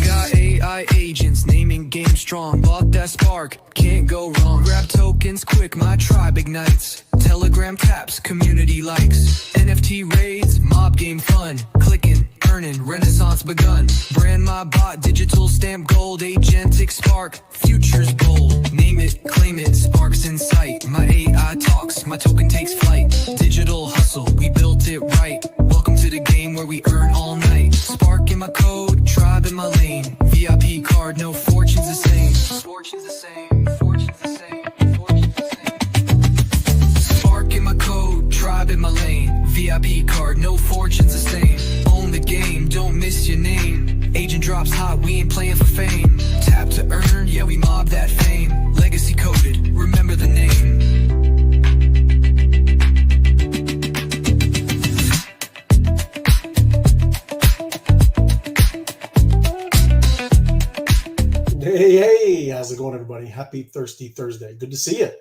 Got AI agents naming game strong. Bought that spark, can't go wrong. Grab tokens quick, my tribe ignites. Telegram taps, community likes. NFT raids, mob game fun. Clicking, earning, renaissance begun. Brand my bot, digital stamp gold. Agentic spark, futures bold. Name it, claim it, sparks in sight. My AI talks, my token takes flight. Digital hustle, we built it right. Welcome to the game where we earn all night. Spark in my code, tribe in my lane. VIP card, no fortune's the same. Fortune's the same, fortune's the same, fortune's the same. Spark in my code, tribe in my lane. VIP card, no fortune's the same. Own the game, don't miss your name. Agent drops hot, we ain't playing for fame. Tap to earn, yeah we mob that fame. Legacy coded, remember the name. Hey, how's it going, everybody? Happy Thirsty Thursday. Good to see you.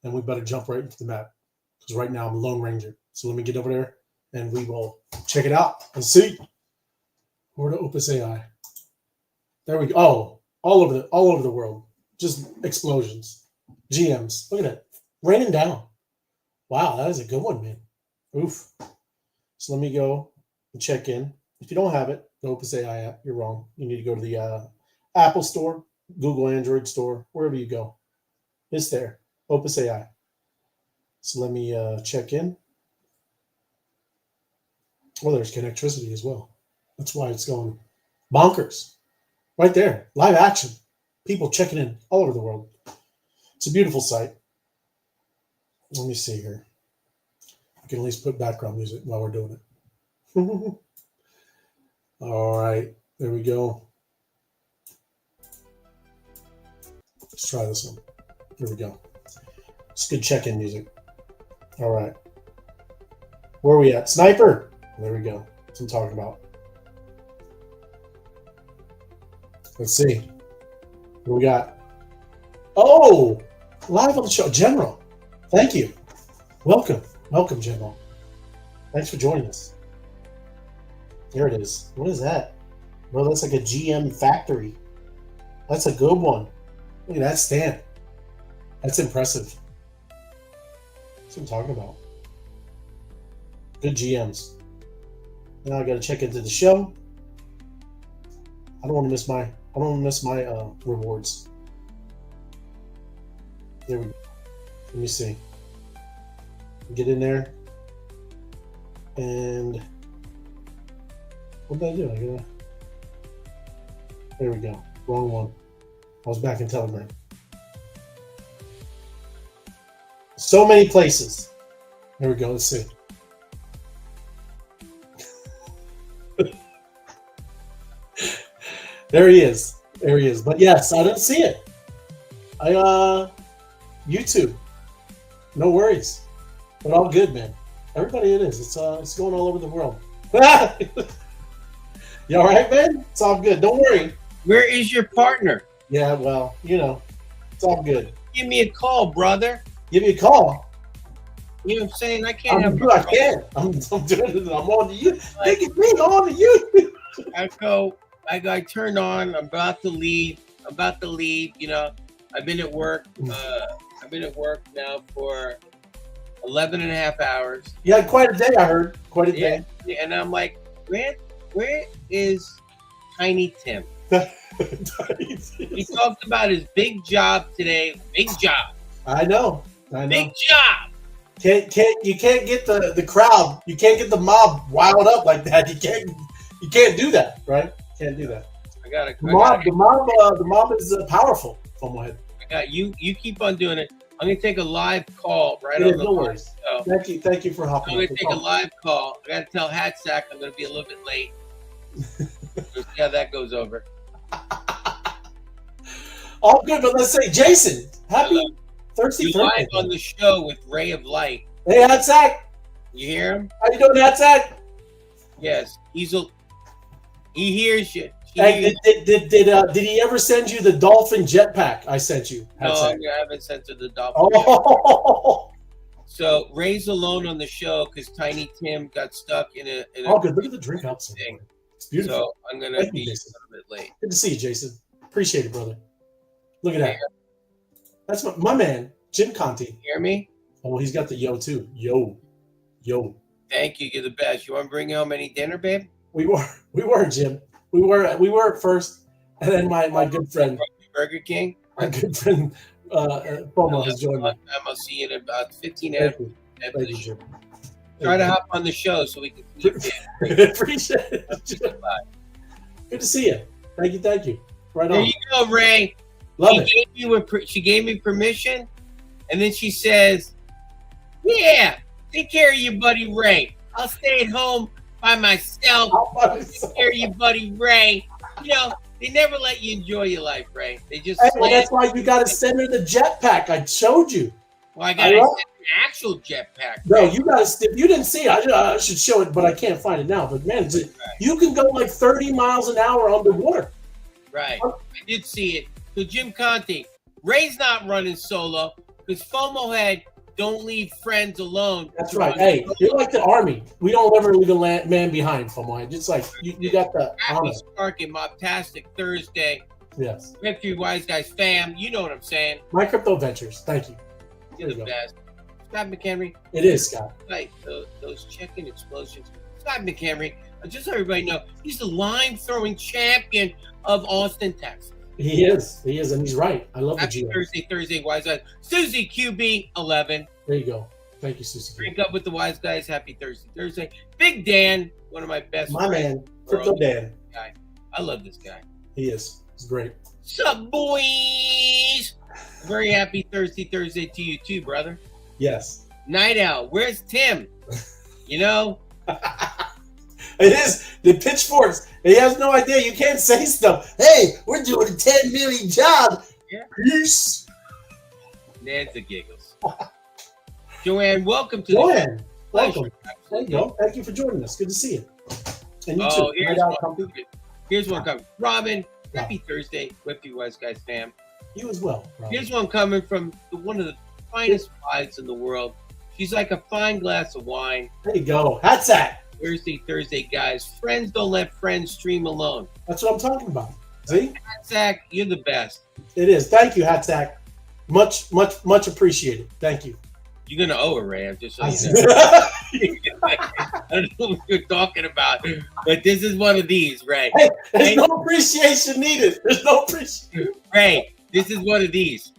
And we better jump right into the map because right now I'm Lone Ranger. So let me get over there and we will check it out and see. Over to Opus AI. There we go. Oh, all over the world. Just explosions. GMs. Look at that. Raining down. Wow, that is a good one, man. Oof. So let me go and check in. If you don't have it, the Opus AI app, you're wrong. You need to go to the Apple Store, Google Android Store, wherever you go. It's there. Opus AI. So let me check in. Well, there's connectivity as well. That's why it's going bonkers. Right there. Live action. People checking in all over the world. It's a beautiful sight. Let me see here. I can at least put background music while we're doing it. All right. There we go. Let's try this one. Here we go. It's good check-in music. All right. Where are we at? Sniper! There we go. That's what I'm talking about. Let's see. What do we got? Oh! Live on the show. General. Thank you. Welcome. Welcome, General. Thanks for joining us. There it is. What is that? Bro, that's like a GM factory. That's a good one. Look at that stand. That's impressive. That's what I'm talking about. Good GMs. Now I gotta check into the show. I don't want to miss my rewards. There we go. Let me see. Get in there. And what did I do? There we go. Wrong one. I was back in Telegram. So many places. There we go. Let's see. There he is. There he is. But yes, I didn't see it. YouTube. No worries. But all good, man. Everybody it is. It's going all over the world. You all right, man? It's all good. Don't worry. Where is your partner? Yeah, well, you know, it's all good. Give me a call, brother. Give me a call. You know what I'm saying? I can't I'm doing it. I'm doing it. I'm on to you. Make it me on to you. I got turned on. I'm about to leave. You know, I've been at work. I've been at work now for 11 and a half hours. You had quite a day, I heard. Quite a day. And I'm like, where is Tiny Tim? He talked about his big job today. Big job. I know. Big job. You can't get the crowd. You can't get the mob wild up like that. You can't do that, right? Can't do that. The mob is powerful. From my head. I got you. You keep on doing it. I'm gonna take a live call right on the no worries. So thank you for hopping. I'm gonna take a live call. I gotta tell Hatsack I'm gonna be a little bit late. We'll see how that goes over. All good, but let's say Jason, happy Thirsty Thursday. Live on the show with Ray of Light. Hey, Hatsack. You hear him? How you doing, Hatsack? Yes, he hears you. Hey, did he ever send you the dolphin jetpack I sent you? No, I haven't sent her the dolphin. Oh. So Ray's alone on the show because Tiny Tim got stuck in a. Oh, good. Look at the drink outside. thing. It's beautiful. So I'm gonna Thank be you, a Jason. little bit late. Good to see you, Jason. Appreciate it, brother. Look at that. That's my man, Jim Conti. Hear me? Oh, he's got the yo too. Yo. Thank you. You're the best. You want to bring home any dinner, babe? We were, Jim. We were at first, and then my good friend, Burger King. my good friend, Fomo has joined me. I'll see you in about 15 Thank you, after thank the you, show. Jim. Try to Thank hop on the show so we can see you. Appreciate it. Jim. Good to see you. Thank you. Right There on. you go, Ray. Love it. She gave me permission, and then she says, "Yeah, take care of your buddy Ray. I'll stay at home by myself. Take care of your buddy Ray." You know, they never let you enjoy your life, Ray. They just. Hey, well, that's why you got to send her the jetpack. I showed you. Well, I got an actual jetpack. No, you got to. If you didn't see it, I should show it, but I can't find it now. But man, you can go like 30 miles an hour underwater. Right. I did see it. So Jim Conti, Ray's not running solo because FOMO had don't leave friends alone. That's right. Hey, you're like the army. We don't ever leave a man behind, FOMO. Just like you got the Happy honor. Spark and Mobtastic Thursday. Yes. Web3 Wise Guys fam. You know what I'm saying. My crypto ventures. Thank you. You're the best. Scott McHenry. It is, Scott. Right. Those chicken explosions. Scott McHenry. Just so everybody know, he's the line throwing champion of Austin, Texas. He is, and he's right. I love Happy the GM. Thursday, Wise Guys. Susie QB 11. There you go. Thank you, Susie. Drink up with the Wise Guys. Happy Thursday. Big Dan, one of my best My friends. man, Crypto Dan. Guy. I love this guy. He is. He's great. Sup, boys? Very happy Thursday to you too, brother. Yes. Night Owl. Where's Tim? You know? It is the pitchforks. He has no idea. You can't say stuff. Hey, we're doing a 10 million job. Yeah. Peace. Nan's the giggles. Joanne, welcome to Joanne, the welcome. show. There you go. Thank you for joining us. Good to see you. And you Oh, too. Night Owl Company. here's one coming. Robin, happy Thursday, Web3 Wise Guys fam. You as well. Rob. Here's one coming from one of the finest wives in the world. She's like a fine glass of wine. There you go. Hats at. Thursday, guys. Friends don't let friends stream alone. That's what I'm talking about. See? Zach, you're the best. It is. Thank you, Hatsack. Much appreciated. Thank you. You're gonna owe her, Ray. I'm just so you know. I don't know what you're talking about, but this is one of these, Ray. Hey, there's no appreciation needed. There's no appreciation. Ray, this is one of these.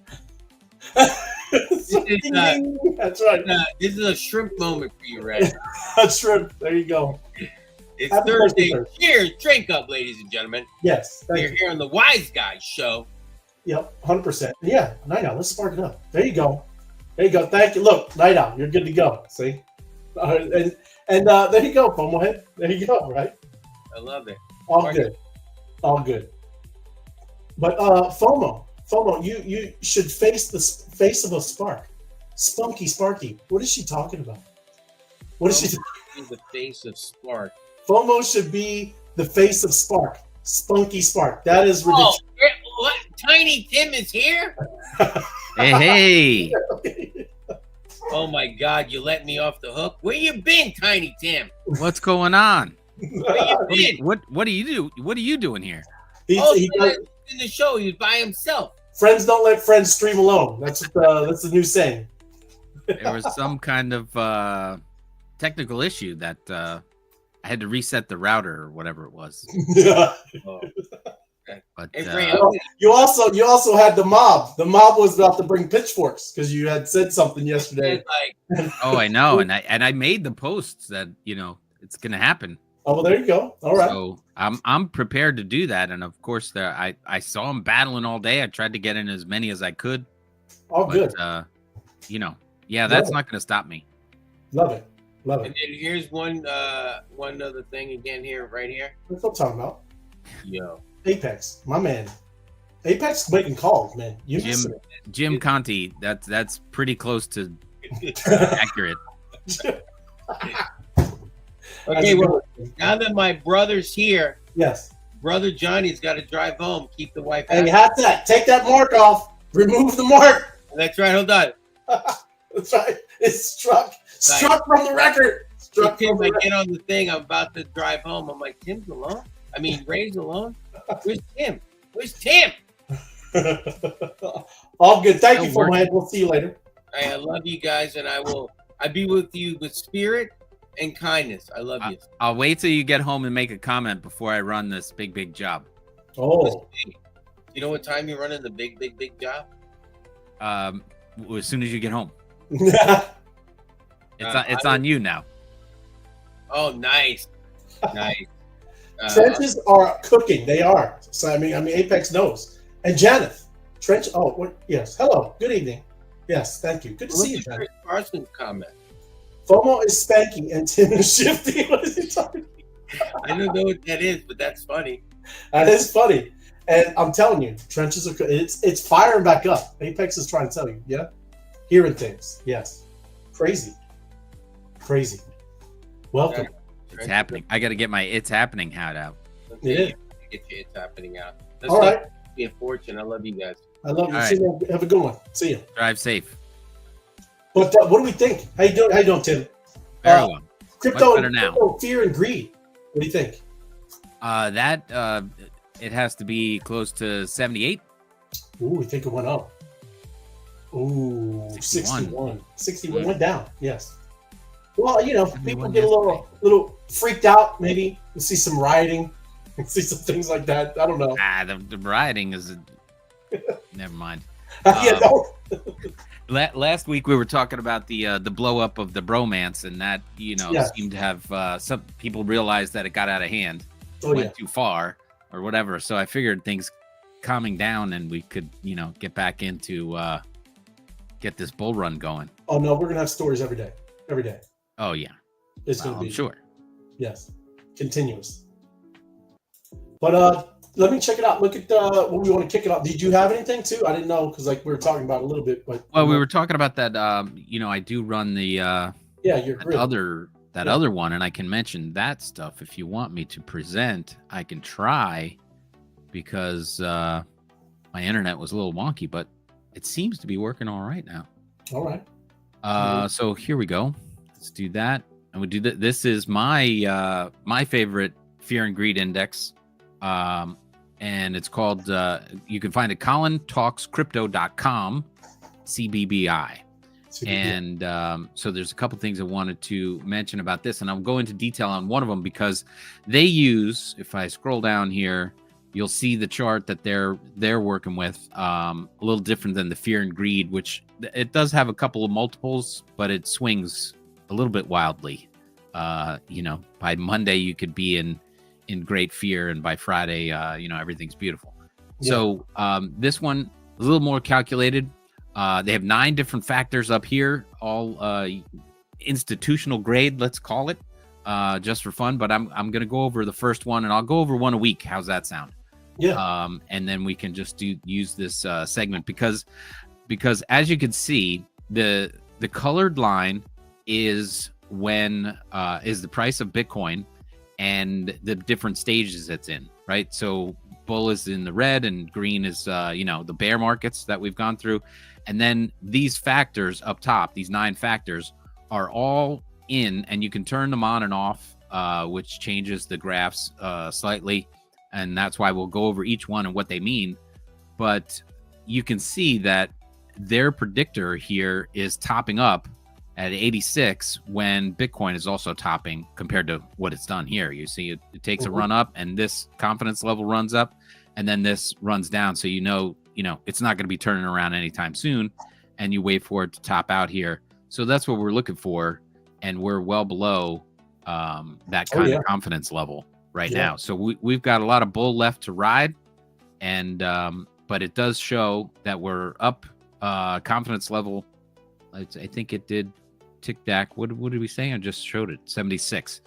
That's right. This is a shrimp moment for you, Ray. That's true. There you go. It's Happy Thursday. birthday. Cheers. Drink up, ladies and gentlemen. Yes. Thank We're you. here on the Wise Guys show. Yep. 100%. Yeah. Night Owl. Let's spark it up. There you go. There you go. Thank you. Look, Night Owl. You're good to go. See? And there you go, FOMO head. There you go. Right. I love it. All good. All good. But FOMO, you should face the face of a spark. Spunky Sparky. What is she talking about? What is she? The face of Spark. FOMO should be the face of Spark. Spunky Spark. That is ridiculous. Oh, what? Tiny Tim is here? Hey. Oh my God! You let me off the hook. Where you been, Tiny Tim? What's going on? Where you been? What do you do? What are you doing here? He He's in the show. He was by himself. friends don't let friends stream alone. That's the new saying. There was some kind of technical issue that I had to reset the router or whatever it was. Oh. But Hey, Ray, You also had the mob. The mob was about to bring pitchforks because you had said something yesterday. like, oh, I know, and I made the posts that it's gonna happen. Oh well, there you go. All right. So I'm prepared to do that, and of course, I saw him battling all day. I tried to get in as many as I could. All good. That's not gonna stop me. Love it. Love and it. then here's one other thing again here, right here. That's what I'm talking about. Yo, Apex, my man. Apex making calls, man. You missing it. Jim Conti, that's pretty close to accurate. okay. Well, now that my brother's here, Yes. brother Johnny's got to drive home. Keep the wife Hey, happy. have that. Take that mark off. Remove the mark. That's right. Hold on. That's right. It's struck from the record. Struck Tim, from I the get on the thing. I'm about to drive home. I'm like, Tim's alone? I mean, Ray's alone? Where's Tim? Where's Tim? record. All good. Thank you, work. Forehead. We'll see you later. I love you guys, and I'll be with you with spirit and kindness. I love you. I'll wait till you get home and make a comment before I run this big job. Oh, You know what time you're running the big job? As soon as you get home. yeah. It's on you now. Oh, nice. Nice. Trenches are cooking. They are. So I mean, Apex knows. And Janeth, Trench. Oh, what? Yes. Hello. Good evening. Yes. Thank you. Good to see you, Janeth. Chris Carson's comment. FOMO is spanking and Tim is shifty. What is he talking? I don't know what that is, but that's funny. That is funny. And I'm telling you, trenches are. It's firing back up. Apex is trying to tell you. Yeah. Hearing things. Yes. Crazy. Welcome. It's happening. I got to get my "It's Happening" hat out. Yeah. Get you. It's happening out. All right. Be a fortune. I love you guys. I love you. All See you. Have a good one. See you. Drive safe. But what do we think? How you doing, Tim? Very well. Crypto, Much better now. crypto fear and greed. What do you think? It has to be close to 78. Ooh, we think it went up. Ooh, 61. 61 went down. Yes. Well, people get a little freaked out. Maybe we see some rioting, see some things like that. I don't know. The rioting is. Never mind. Yeah, no. Last week we were talking about the blow up of the bromance, and that seemed to have some people realized that it got out of hand, went too far or whatever. So I figured things calming down and we could get back into get this bull run going. Oh no, we're gonna have stories every day. Oh yeah, it's gonna be. I'm sure. Yes, continuous. But let me check it out. Look at what we want to kick it off. Did you have anything too? I didn't know because we were talking about it a little bit. But we were talking about that. I do run the your grid. Other one, and I can mention that stuff if you want me to present. I can try because my internet was a little wonky, but it seems to be working all right now. All right. So here we go. Let's do that, and we do that. This is my my favorite fear and greed index. And it's called, you can find it colintalkscrypto.com, CBBI. And so there's a couple things I wanted to mention about this, and I'll go into detail on one of them because they use, if I scroll down here, you'll see the chart that they're working with, a little different than the fear and greed, which it does have a couple of multiples, but it swings a little bit wildly. By Monday you could be in great fear, and by Friday, everything's beautiful. Yeah. So this one is a little more calculated. They have 9 different factors up here, all institutional grade, let's call it, just for fun. But I'm going to go over the first one, and I'll go over one a week. How's that sound? Yeah. And then we can just use this segment because as you can see, the colored line is is the price of Bitcoin and the different stages it's in, right? So bull is in the red and green is, the bear markets that we've gone through. And then these factors up top, these 9 factors are all in, and you can turn them on and off, which changes the graphs slightly. And that's why we'll go over each one and what they mean. But you can see that their predictor here is topping up at 86 when Bitcoin is also topping compared to what it's done here. You see it takes a run up, and this confidence level runs up, and then this runs down. So it's not going to be turning around anytime soon, and you wait for it to top out here. So that's what we're looking for, and we're well below that kind of confidence level right now. So we've got a lot of bull left to ride, and but it does show that we're up confidence level. I think it did tick back. What did we say? I just showed it, 76.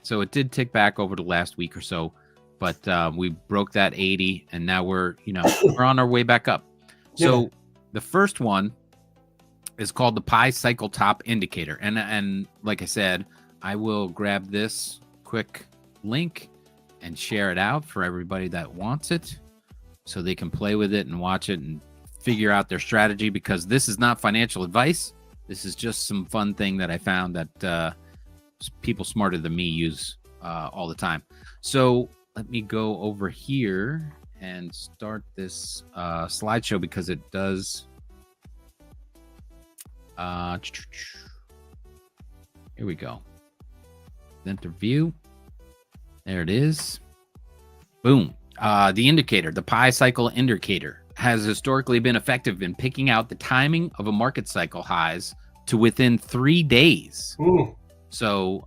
So it did tick back over the last week or so, but we broke that 80, and now we're on our way back up. So the first one is called the Pi Cycle Top Indicator, and like I said, I will grab this quick link and share it out for everybody that wants it, so they can play with it and watch it and figure out their strategy, because this is not financial advice. This is just some fun thing that I found that people smarter than me use all the time. So let me go over here and start this slideshow because it does. Here we go. Enter view. There it is. Boom. The indicator, the pi cycle indicator, has historically been effective in picking out the timing of a market cycle highs to within 3 days. So,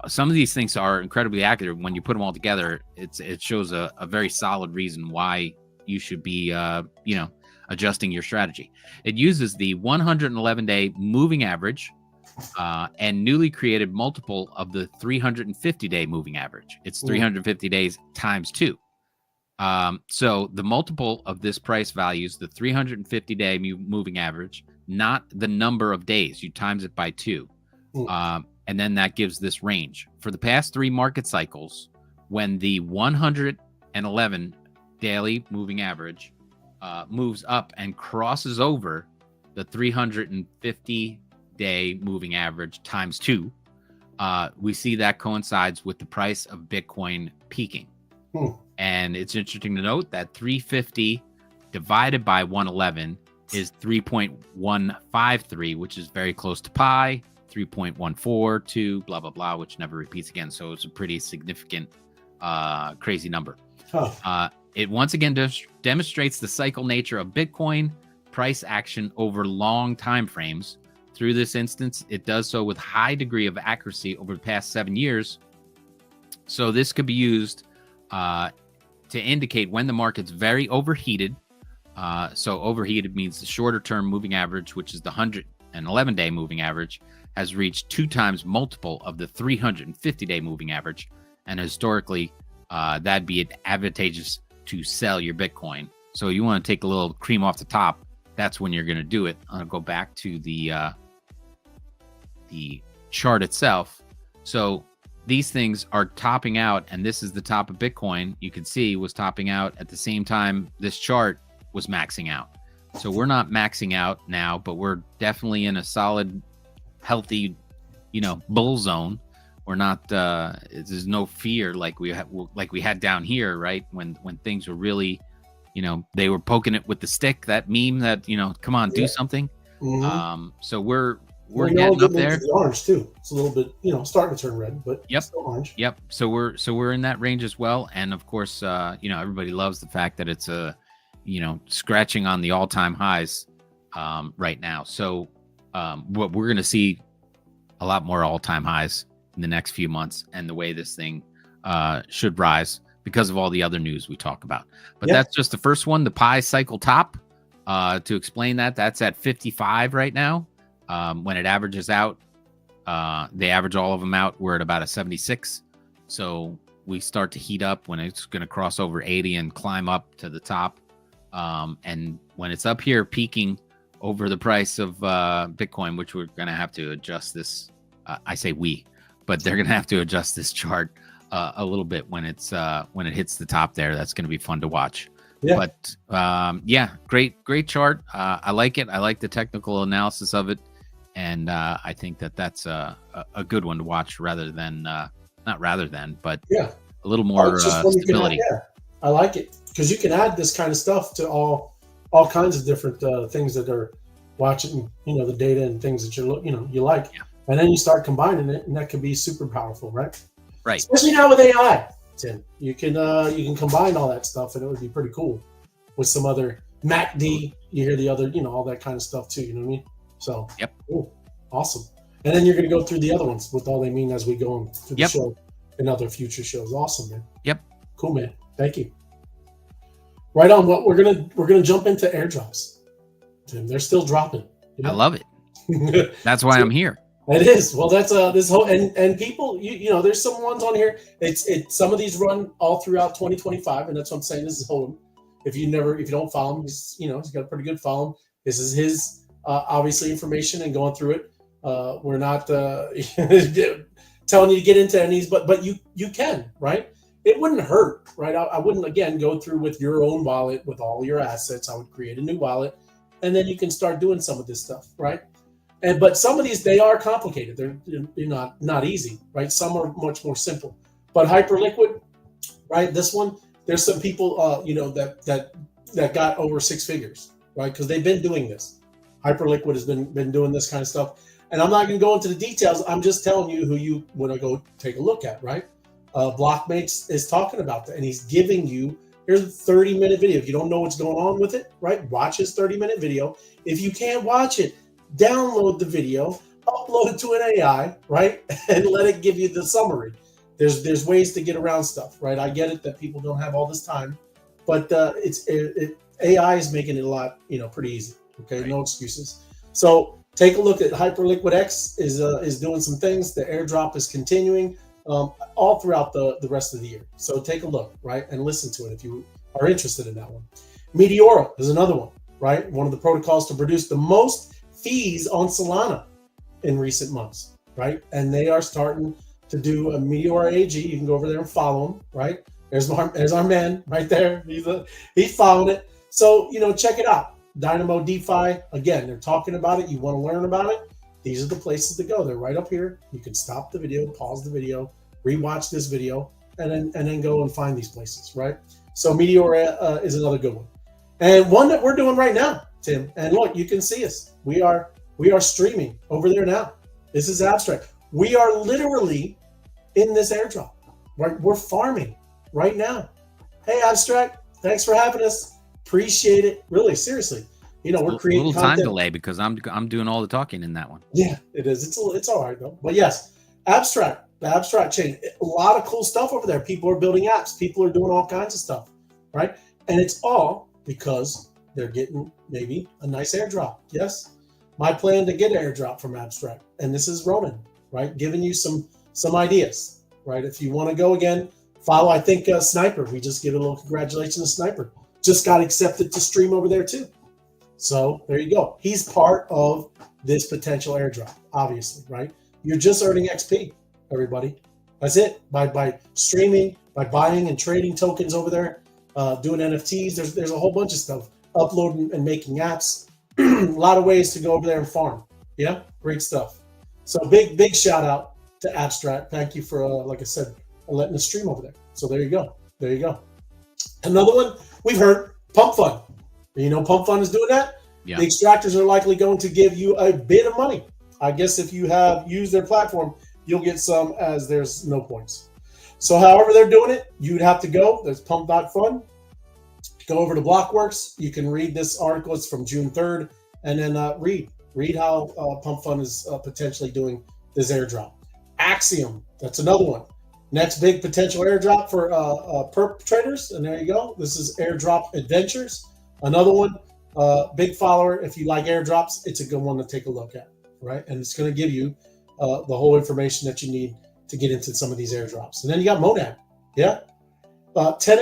some of these things are incredibly accurate. When you put them all together, it shows a very solid reason why you should be, adjusting your strategy. It uses the 111-day moving average and newly created multiple of the 350-day moving average. It's 350 days times 2. So the multiple of this price values the 350-day moving average, not the number of days. You times it by 2. And then that gives this range. For the past 3 market cycles, when the 111 daily moving average moves up and crosses over the 350-day moving average times 2, we see that coincides with the price of Bitcoin peaking. And it's interesting to note that 350 divided by 111 is 3.153, which is very close to pi. 3.142, blah, blah, blah, which never repeats again. So it's a pretty significant, crazy number. It once again demonstrates the cycle nature of Bitcoin price action over long time frames. Through this instance, it does so with high degree of accuracy over the past 7 years. So this could be used to indicate when the market's very overheated. So overheated means the shorter term moving average, which is the 111-day moving average, has reached 2 times multiple of the 350-day moving average. And historically, that'd be advantageous to sell your Bitcoin. So you want to take a little cream off the top. That's when you're going to do it. I'm going to go back to the chart itself. So these things are topping out, and this is the top of Bitcoin. You can see was topping out at the same time this chart was maxing out. So we're not maxing out now, but we're definitely in a solid, healthy, bull zone. We're not. There's no fear like we had down here, right? When things were really, they were poking it with the stick. That meme that come on, do something. So we're getting up there. The orange too. It's a little bit, starting to turn red, but still orange. Yep. So we're in that range as well, and of course, everybody loves the fact that it's scratching on the all-time highs right now. So what we're going to see a lot more all-time highs in the next few months, and the way this thing should rise because of all the other news we talk about. But that's just the first one, the pi cycle top. To explain that's at 55 right now. When it averages out, they average all of them out. We're at about a 76. So we start to heat up when it's going to cross over 80 and climb up to the top. And when it's up here peaking over the price of Bitcoin, which we're going to have to adjust this, I say we, but they're going to have to adjust this chart a little bit when it hits the top there. That's going to be fun to watch. But great chart. I like it. I like the technical analysis of it. And I think that's a good one to watch but a little more stability. I like it because you can add this kind of stuff to all kinds of different things that are watching, the data and things that you like, and then you start combining it, and that can be super powerful, right? Right. Especially now with AI, Tim, you can combine all that stuff, and it would be pretty cool with some other MACD. You hear the other, all that kind of stuff too. You know what I mean? So cool. Awesome. And then you're going to go through the other ones with all they mean as we go on through the show and other future shows. Awesome, man. Cool, man. Thank you. Right on. What we're gonna jump into airdrops. Tim, they're still dropping. I love it. That's why I'm here. It is. Well, that's this whole and people, there's some ones on here. It's some of these run all throughout 2025, and that's what I'm saying. This is Hold'em. If you don't follow him, he's got a pretty good follow. This is his obviously information and going through it. We're not telling you to get into any of these, but you can, right? It wouldn't hurt, right? I wouldn't, again, go through with your own wallet with all your assets. I would create a new wallet, and then you can start doing some of this stuff, right? But some of these, they are complicated. They're not easy, right? Some are much more simple. But Hyperliquid, right? This one, there's some people, that got over 6 figures, right? Because they've been doing this. Hyperliquid has been doing this kind of stuff. And I'm not going to go into the details. I'm just telling you who you want to go take a look at, right? Blockmates is talking about that, and he's giving you, here's a 30-minute video. If you don't know what's going on with it, right? Watch his 30-minute video. If you can't watch it, download the video, upload it to an AI, right? And let it give you the summary. There's ways to get around stuff, right? I get it that people don't have all this time, but AI is making it a lot, pretty easy. Okay, right. No excuses. So take a look at Hyperliquid X is doing some things. The airdrop is continuing all throughout the rest of the year. So take a look, right, and listen to it if you are interested in that one. Meteora is another one, right? One of the protocols to produce the most fees on Solana in recent months, right? And they are starting to do a Meteora AG. You can go over there and follow him, right? There's our man right there. He's following it. So, check it out. Dynamo DeFi, again, they're talking about it. You want to learn about it? These are the places to go. They're right up here. You can stop the video, pause the video, rewatch this video, and then go and find these places, right? So Meteora is another good one. And one that we're doing right now, Tim. And look, you can see us. We are streaming over there now. This is Abstract. We are literally in this airdrop, right? We're farming right now. Hey, Abstract, thanks for having us. Appreciate it. Really, seriously. We're creating a little content. time delay because I'm doing all the talking in that one. Yeah, it is. It's all right though. But yes, the Abstract chain, a lot of cool stuff over there. People are building apps. People are doing all kinds of stuff, right? And it's all because they're getting maybe a nice airdrop. Yes, my plan to get an airdrop from Abstract, and this is Ronan, right? Giving you some ideas, right? If you want to go again, follow. I think Sniper. We just give a little congratulations to Sniper. Just got accepted to stream over there too. So there you go. He's part of this potential airdrop, obviously, right? You're just earning XP, everybody. That's it. By streaming, by buying and trading tokens over there, doing NFTs. There's a whole bunch of stuff. Uploading and making apps. A lot of ways to go over there and farm. Yeah, great stuff. So big shout out to Abstract. Thank you for, like I said, letting us stream over there. So there you go. There you go. Another one we've heard, Pump Fund. Pump Fund is doing that. Yeah. The extractors are likely going to give you a bit of money. I guess if you have used their platform, you'll get some as there's no points. So however they're doing it, you'd have to go. There's pump.fund. Go over to Blockworks. You can read this article. It's from June 3rd. And then read how Pump Fund is potentially doing this airdrop. Axiom, that's another one. Next big potential airdrop for perp traders. And there you go. This is Airdrop Adventures. Another one, big follower. If you like airdrops, it's a good one to take a look at, right? And it's going to give you the whole information that you need to get into some of these airdrops. And then you got Monad. Yeah. 10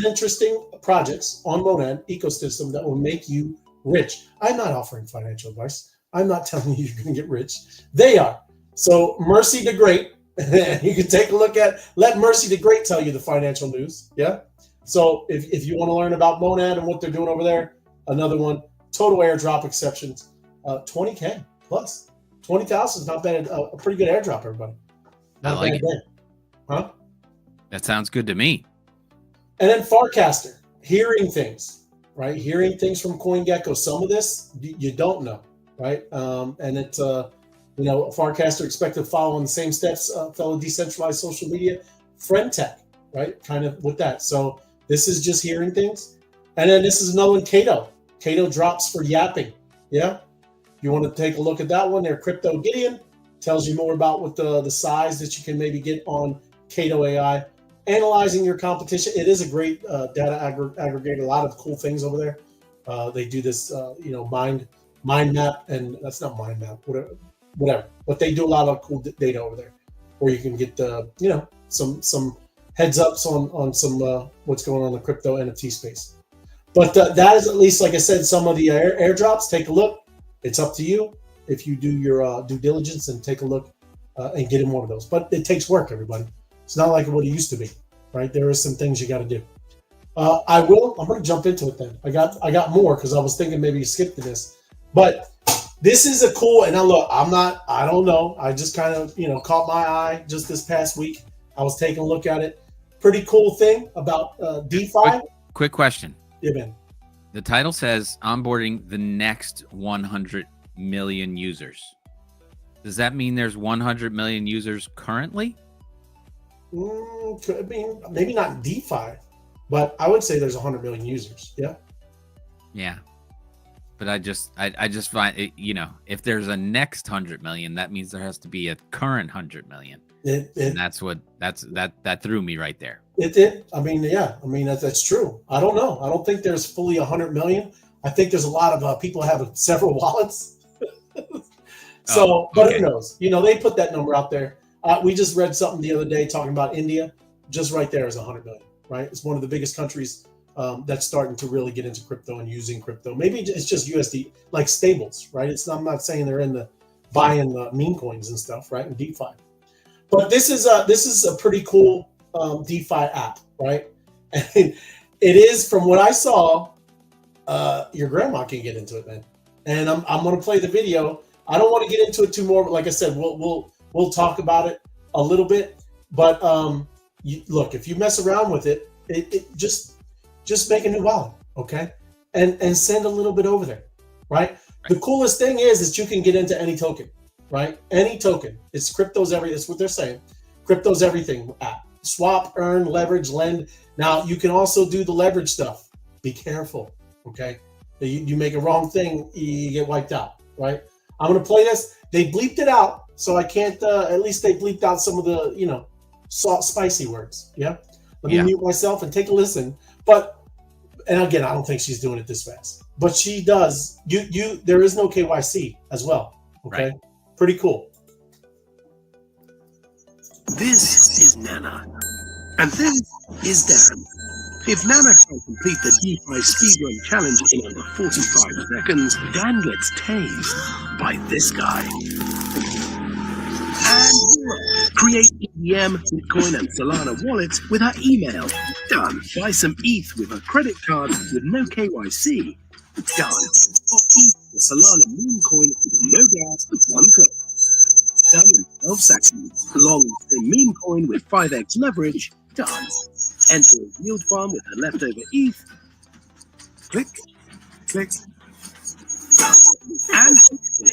interesting projects on Monad ecosystem that will make you rich. I'm not offering financial advice. I'm not telling you you're going to get rich. They are. So Mercy the Great, you can take a look at, let Mercy the Great tell you the financial news. Yeah. So if you want to learn about Monad and what they're doing over there, another one, total airdrop exceptions, 20K plus. 20,000 is not bad. A pretty good airdrop, everybody. Not I like it. Bad. Huh? That sounds good to me. And then Farcaster, hearing things, right? Hearing things from CoinGecko. Some of this you don't know, right? And it's Farcaster expected to follow in the same steps, fellow decentralized social media, Friendtech, right? Kind of with that. So this is just hearing things. And then this is another one, Cato. Cato drops for yapping. Yeah. You want to take a look at that one there. Crypto Gideon tells you more about what the size that you can maybe get on Cato AI. Analyzing your competition. It is a great data aggregator. A lot of cool things over there. They do this, mind map, and that's not mind map, whatever. But they do a lot of cool data over there, where you can get some heads ups on some what's going on in the crypto NFT space. But that is at least, like I said, some of the airdrops. Take a look. It's up to you if you do your due diligence and take a look and get in one of those. But it takes work, everybody. It's not like what it used to be, right? There are some things you got to do. I'm going to jump into it then. I got more because I was thinking maybe you skipped to this. But this is a cool, and now look, I don't know. I just kind of, caught my eye just this past week. I was taking a look at it. Pretty cool thing about DeFi. Quick question. Yeah, man. The title says onboarding the next 100 million users. Does that mean there's 100 million users currently? Could be, maybe not DeFi, but I would say there's 100 million users. Yeah. Yeah. But I just find it, if there's a next 100 million, that means there has to be a current 100 million. And that threw me right there. It did. I mean, yeah. I mean, that's true. I don't know. I don't think there's fully 100 million. I think there's a lot of people have several wallets. So, but who knows? They put that number out there. We just read something the other day talking about India. Just right there is 100 million, right? It's one of the biggest countries that's starting to really get into crypto and using crypto. Maybe it's just USD, like stables, right? I'm not saying they're in the buying meme coins and stuff, right? And DeFi. But this is a pretty cool DeFi app, right? And it is, from what I saw, your grandma can get into it, man. And I'm going to play the video. I don't want to get into it too more, but like I said, we'll talk about it a little bit. But look, if you mess around with it, just make a new wallet, okay? And send a little bit over there, right? The coolest thing is that you can get into any token, right? Any token. It's crypto's everything. That's what they're saying. Crypto's everything app. Swap, earn, leverage, lend. Now, you can also do the leverage stuff. Be careful, okay? You make a wrong thing, you get wiped out, right? I'm going to play this. They bleeped it out, so I can't, at least they bleeped out some of the, spicy words, yeah? Let me mute myself and take a listen. And again, I don't think she's doing it this fast, but she does. There is no KYC as well, okay? Right. Pretty cool. This is Nana, and this is Dan. If Nana can complete the DeFi speedrun challenge in under 45 seconds, Dan gets tased by this guy. And create EM, Bitcoin, and Solana wallets with her email. Done. Buy some ETH with her credit card with no KYC. Done. Swap ETH for Solana meme coin with no gas with one click. Done in 12 seconds. Long meme coin with 5x leverage. Done. Enter a yield farm with her leftover ETH. Click, click, and click.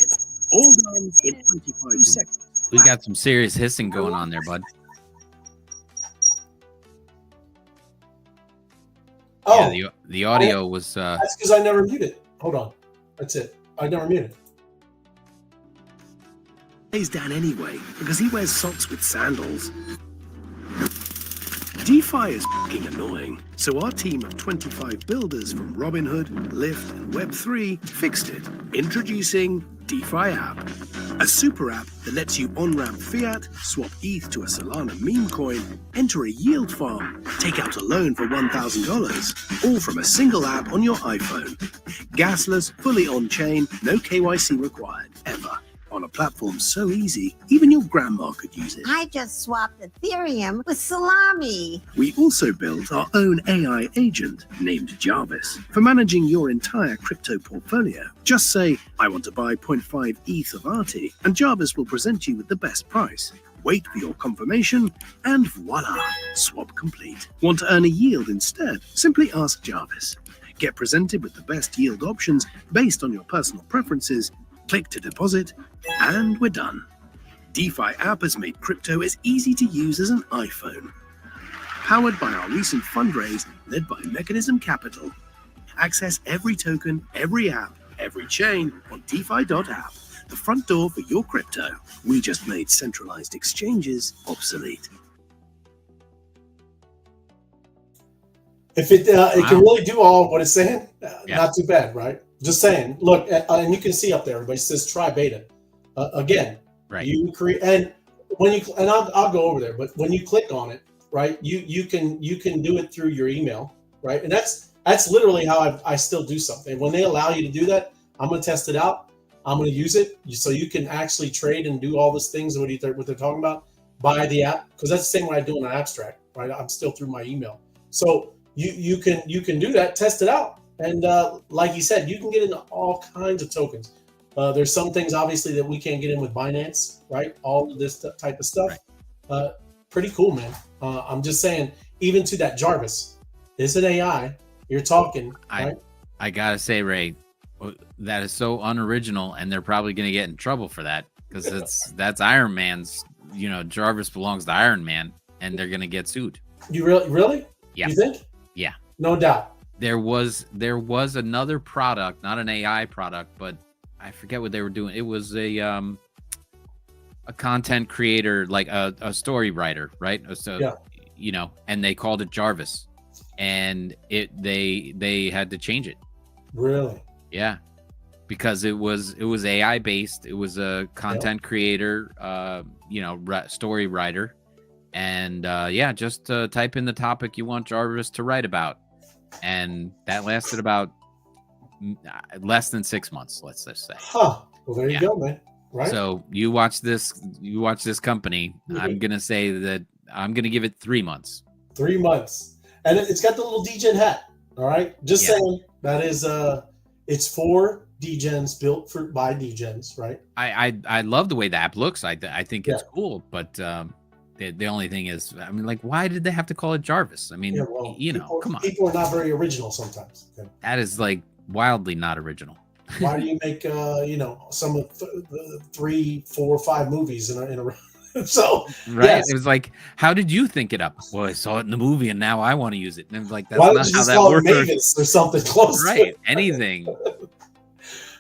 All done in 25 seconds. We got some serious hissing going on there, bud. Oh, yeah, the audio was. That's because I never muted. Hold on, that's it. I never muted. Plays Dan anyway because he wears socks with sandals. DeFi is fucking annoying, so our team of 25 builders from Robinhood, Lyft, and Web3 fixed it. Introducing DeFi App, a super app that lets you on-ramp fiat, swap ETH to a Solana meme coin, enter a yield farm, take out a loan for $1,000, all from a single app on your iPhone. Gasless, fully on-chain, no KYC required, ever. On a platform so easy, even your grandma could use it. I just swapped Ethereum with salami. We also built our own AI agent named Jarvis for managing your entire crypto portfolio. Just say, I want to buy 0.5 ETH of Arty, and Jarvis will present you with the best price. Wait for your confirmation, and voila, swap complete. Want to earn a yield instead? Simply ask Jarvis. Get presented with the best yield options based on your personal preferences. Click to deposit, and we're done. DeFi app has made crypto as easy to use as an iPhone. Powered by our recent fundraise led by Mechanism Capital. Access every token, every app, every chain on DeFi.app. The front door for your crypto. We just made centralized exchanges obsolete. If it can really do all what it's saying, not too bad, right? Just saying. Look, and you can see up there, everybody says try beta. Again, right. You create, and when you and I'll go over there, but when you click on it, right, you can do it through your email, right? And that's literally how I still do something. When they allow you to do that, I'm gonna test it out. I'm gonna use it so you can actually trade and do all these things what they're talking about by the app, because that's the same way I do in an abstract, right? I'm still through my email, so you can do that, test it out. And like you said, you can get into all kinds of tokens. There's some things obviously that we can't get in with Binance, right? All of this type of stuff. Pretty cool, man. I'm just saying, even to that Jarvis, it's an AI. You're talking, right? I gotta say, Ray, that is so unoriginal, and they're probably gonna get in trouble for that because that's Iron Man's. You know, Jarvis belongs to Iron Man, and they're gonna get sued. You really? Yeah. You think? Yeah. No doubt. There was another product, not an AI product, but I forget what they were doing. It was a content creator, like a story writer, right? So, yeah. You know, and they called it Jarvis, and they had to change it. Really? Yeah, because it was AI based. It was a content creator, story writer, and just type in the topic you want Jarvis to write about, and that lasted about less than 6 months. Let's just say. Huh. Well, there you go, man. Right. So you watch this company. I'm gonna say that I'm gonna give it 3 months. 3 months, and it's got the little DGen hat. All right, just saying that is it's for DGens, built by DGens, right? I love the way the app looks. I think it's cool, but the only thing is, I mean, like, why did they have to call it Jarvis? I mean, come on. People are not very original sometimes. Okay? That is like wildly not original. Why do you make some of the 3, 4, 5 movies in a row? So right, yes. It was like, how did you think it up? Well, I saw it in the movie, and now I want to use it. And it was like, that's why not don't you how just that call works. it Mavis or something close, right? Anything.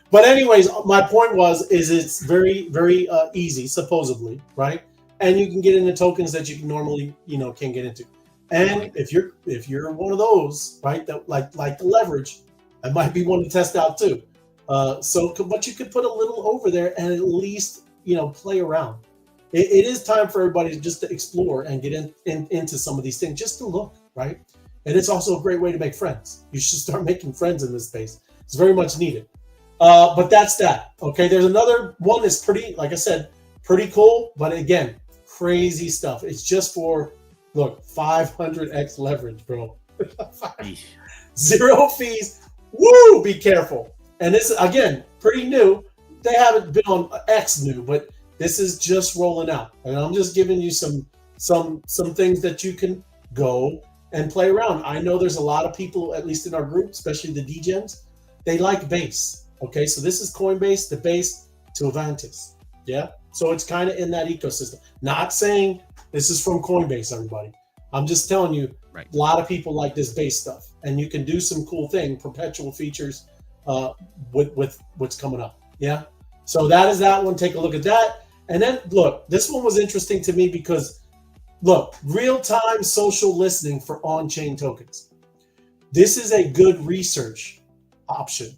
But anyways, my point is it's very, very easy, supposedly, right? And you can get into tokens that you can normally, can't get into. And if you're one of those, right, that like the leverage, that might be one to test out too. But you could put a little over there and at least play around. It is time for everybody just to explore and get into some of these things, just to look, right? And it's also a great way to make friends. You should start making friends in this space. It's very much needed. But that's that. Okay, there's another one that's pretty, like I said, pretty cool. But again, crazy stuff. It's just for, look, 500x leverage, bro. 0 fees. Woo! Be careful. And this, again, pretty new. They haven't been on X new, but this is just rolling out, and I'm just giving you some things that you can go and play around. I know there's a lot of people, at least in our group, especially the DGens, they like base. Okay, so this is Coinbase, the base to Avantis. Yeah, so it's kind of in that ecosystem. Not saying this is from Coinbase, everybody. I'm just telling you, a lot of people like this base stuff, and you can do some cool thing, perpetual features with what's coming up. Yeah, so that is that one. Take a look at that. And then, look, this one was interesting to me because, look, real-time social listening for on-chain tokens. This is a good research option,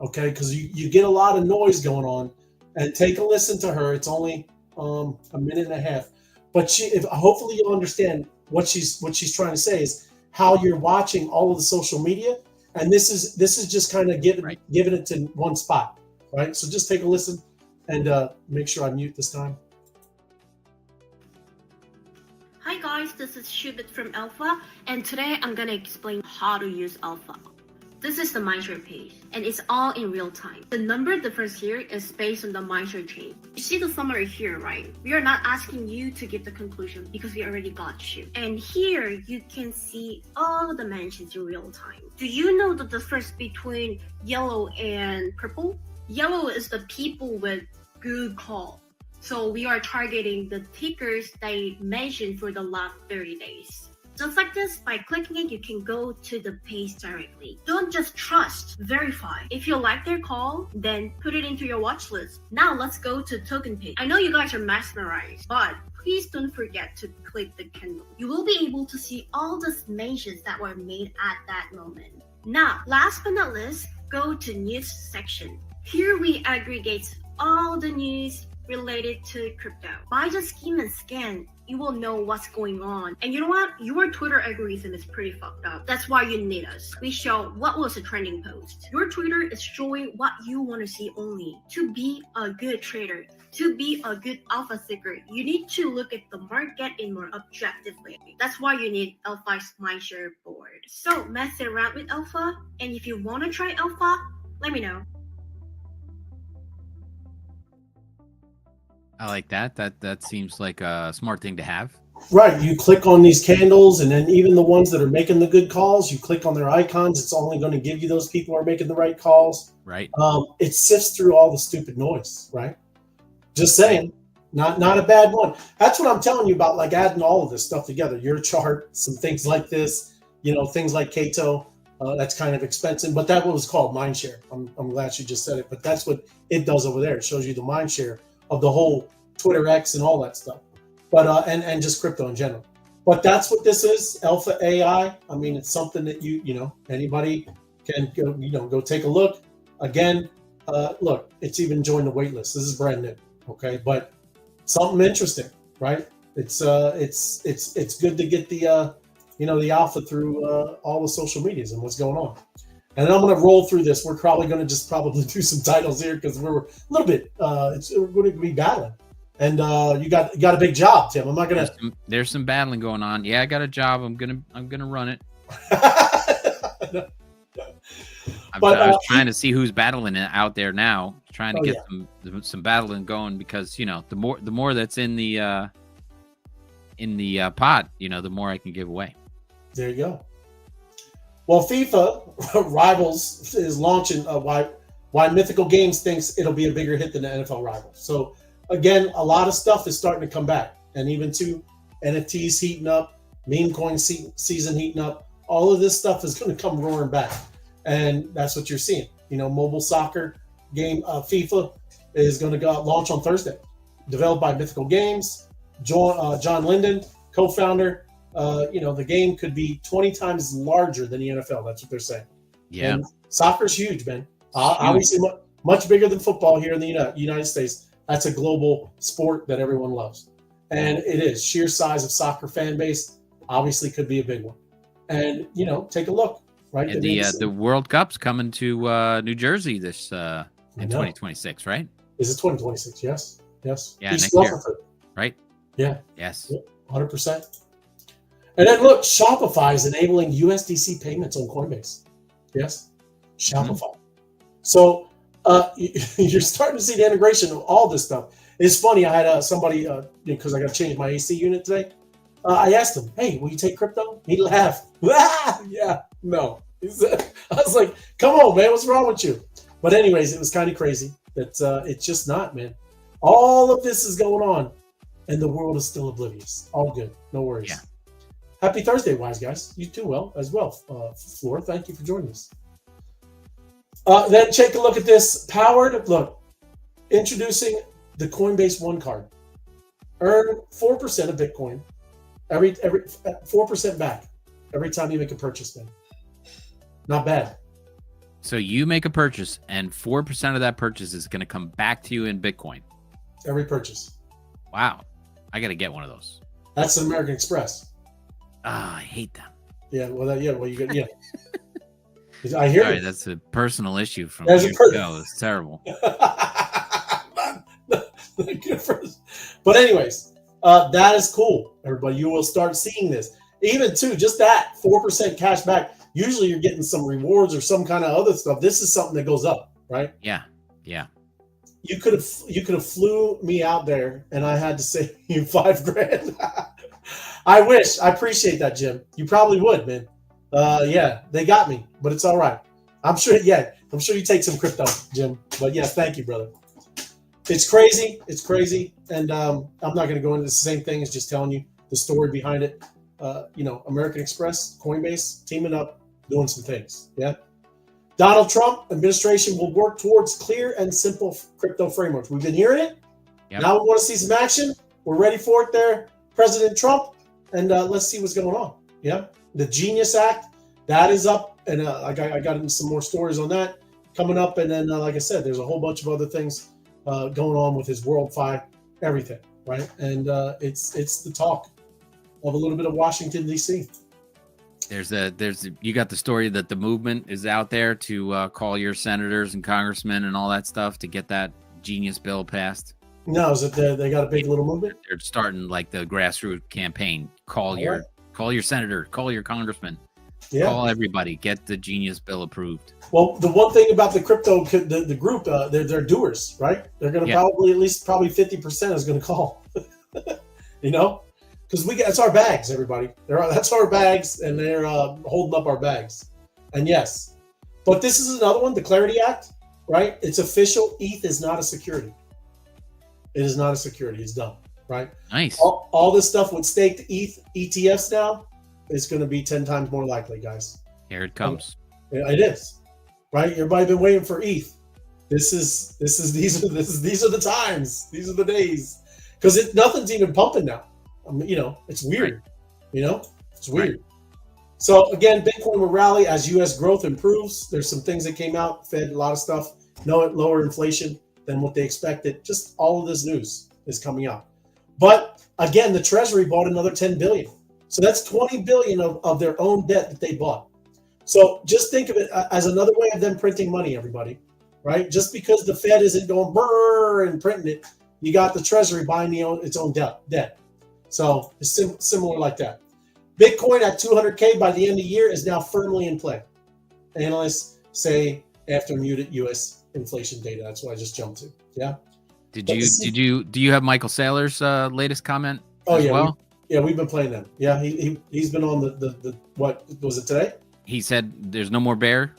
okay? Because you get a lot of noise going on. And take a listen to her. It's only a minute and a half. But hopefully you'll understand what she's trying to say is how you're watching all of the social media. And this is just kind of giving it to one spot, right? So just take a listen. And make sure I mute this time. Hi guys, this is Shubit from Alpha, and today I'm gonna explain how to use Alpha. This is the Mindshare page, and it's all in real time. The number difference here is based on the Mindshare chain. You see the summary here, right? We are not asking you to give the conclusion because we already got you. And here you can see all the mentions in real time. Do you know the difference between yellow and purple? Yellow is the people with good call. So we are targeting the tickers they mentioned for the last 30 days. Just like this, by clicking it, you can go to the page directly. Don't just trust, verify. If you like their call, then put it into your watch list. Now let's go to token page. I know you guys are mesmerized, but please don't forget to click the candle. You will be able to see all the mentions that were made at that moment. Now, last but not least, go to news section. Here we aggregate all the news related to crypto. By just skim and scan, you will know what's going on. And you know what? Your Twitter algorithm is pretty fucked up. That's why you need us. We show what was a trending post. Your Twitter is showing what you want to see only. To be a good trader, to be a good alpha seeker, you need to look at the market in more objectively. That's why you need Alpha's Mindshare board. So mess around with Alpha, and if you want to try Alpha, let me know. I like that. That seems like a smart thing to have. Right. You click on these candles, and then even the ones that are making the good calls, you click on their icons. It's only going to give you those people who are making the right calls. Right. It sifts through all the stupid noise. Right. Just saying. Not a bad one. That's what I'm telling you about, like adding all of this stuff together. Your chart, some things like this, things like Kato. That's kind of expensive, but that was called Mindshare. I'm glad you just said it, but that's what it does over there. It shows you the mindshare of the whole Twitter X and all that stuff, but and just crypto in general. But that's what this is, Alpha AI. I mean, it's something that anybody can go take a look. Again, look, it's even joined the waitlist. This is brand new, okay? But something interesting, right? It's good to get the the alpha through all the social medias and what's going on. And then I'm going to roll through this. We're probably going to probably do some titles here because we're a little bit. We're going to be battling. And you got a big job, Tim. I'm not going to. There's some battling going on. Yeah, I got a job. I'm gonna run it. I was trying to see who's battling it out there now. Trying to get some battling going because the more that's in the pot, the more I can give away. There you go. Well, FIFA Rivals is launching. Why Mythical Games thinks it'll be a bigger hit than the NFL Rivals. So again, a lot of stuff is starting to come back, and even to NFTs heating up, meme coin season heating up. All of this stuff is going to come roaring back, and that's what you're seeing. Mobile soccer game FIFA is going to go launch on Thursday. Developed by Mythical Games, John Linden, co-founder. The game could be 20 times larger than the NFL. That's what they're saying. Yeah, and soccer's huge, man. Obviously, much bigger than football here in the United States. That's a global sport that everyone loves, and it is. Sheer size of soccer fan base obviously could be a big one. And take a look. Right, and the World Cup's coming to New Jersey this in 2026, right? Is it 2026? Yes. Yeah, next year. Right? Yeah. Yes. 100%. And then look, Shopify is enabling USDC payments on Coinbase. Yes, Shopify. Mm-hmm. So you're starting to see the integration of all this stuff. It's funny. I had somebody because I got to change my AC unit today. I asked him, "Hey, will you take crypto?" He laughed. Yeah, no. I was like, "Come on, man, what's wrong with you?" But anyways, it was kind of crazy. That it's just not, man. All of this is going on, and the world is still oblivious. All good, no worries. Yeah. Happy Thursday, wise guys. You too, as well. Floor, thank you for joining us. Then take a look at this. Look, introducing the Coinbase One card. Earn 4% of Bitcoin. Every 4% back every time you make a purchase, man. Not bad. So you make a purchase, and 4% of that purchase is going to come back to you in Bitcoin. Every purchase. Wow, I got to get one of those. That's an American Express. I hate them. Yeah, well, you get I hear Sorry, you. that's a personal issue from years ago. It's terrible. But anyways, that is cool, everybody. You will start seeing this. Even too, just that 4% cash back. Usually you're getting some rewards or some kind of other stuff. This is something that goes up, right? Yeah. You could have flew me out there, and I had to save you $5,000. I wish. I appreciate that, Jim. You probably would, man. Yeah, they got me, but it's all right. I'm sure you take some crypto, Jim. But yeah, thank you, brother. It's crazy. And I'm not going to go into the same thing as just telling you the story behind it. American Express, Coinbase, teaming up, doing some things. Yeah. Donald Trump administration will work towards clear and simple crypto frameworks. We've been hearing it. Yep. Now we want to see some action. We're ready for it there, President Trump. And let's see what's going on. Yeah. The Genius Act, that is up. And I got into some more stories on that coming up. And then, like I said, there's a whole bunch of other things going on with his WorldFi, everything. Right. And it's the talk of a little bit of Washington, D.C. You got the story that the movement is out there to call your senators and congressmen and all that stuff to get that genius bill passed. No, is it they got a big little movement? They're starting like the grassroots campaign. Call your senator, call your congressman. Yeah. Call everybody. Get the Genius Bill approved. Well, the one thing about the crypto, the group, they're doers, right? They're going to probably 50% is going to call, you know, because that's our bags, everybody. That's our bags, and they're holding up our bags. And yes, but this is another one, the Clarity Act, right? It's official. ETH is not a security. It is not a security. It's done, right? Nice. All this stuff with staked ETH ETFs now is going to be 10 times more likely, guys. Here it comes. It is, right? Everybody been waiting for ETH. These are the times. These are the days, because nothing's even pumping now. I mean, you know, it's weird. Right. You know, it's weird. Right. So again, Bitcoin will rally as U.S. growth improves. There's some things that came out. Fed a lot of stuff. Lower inflation than what they expected. Just all of this news is coming out. But again, the Treasury bought another 10 billion. So that's 20 billion of their own debt that they bought. So just think of it as another way of them printing money, everybody, right? Just because the Fed isn't going brrr and printing it, you got the Treasury buying its own debt. So it's similar like that. Bitcoin at 200K by the end of the year is now firmly in play. Analysts say after muted U.S. inflation data. That's what I just jumped to. Yeah. Do you have Michael Saylor's latest comment? Oh yeah. Well, we've been playing them. Yeah. He's been on the what was it today? He said there's no more bear.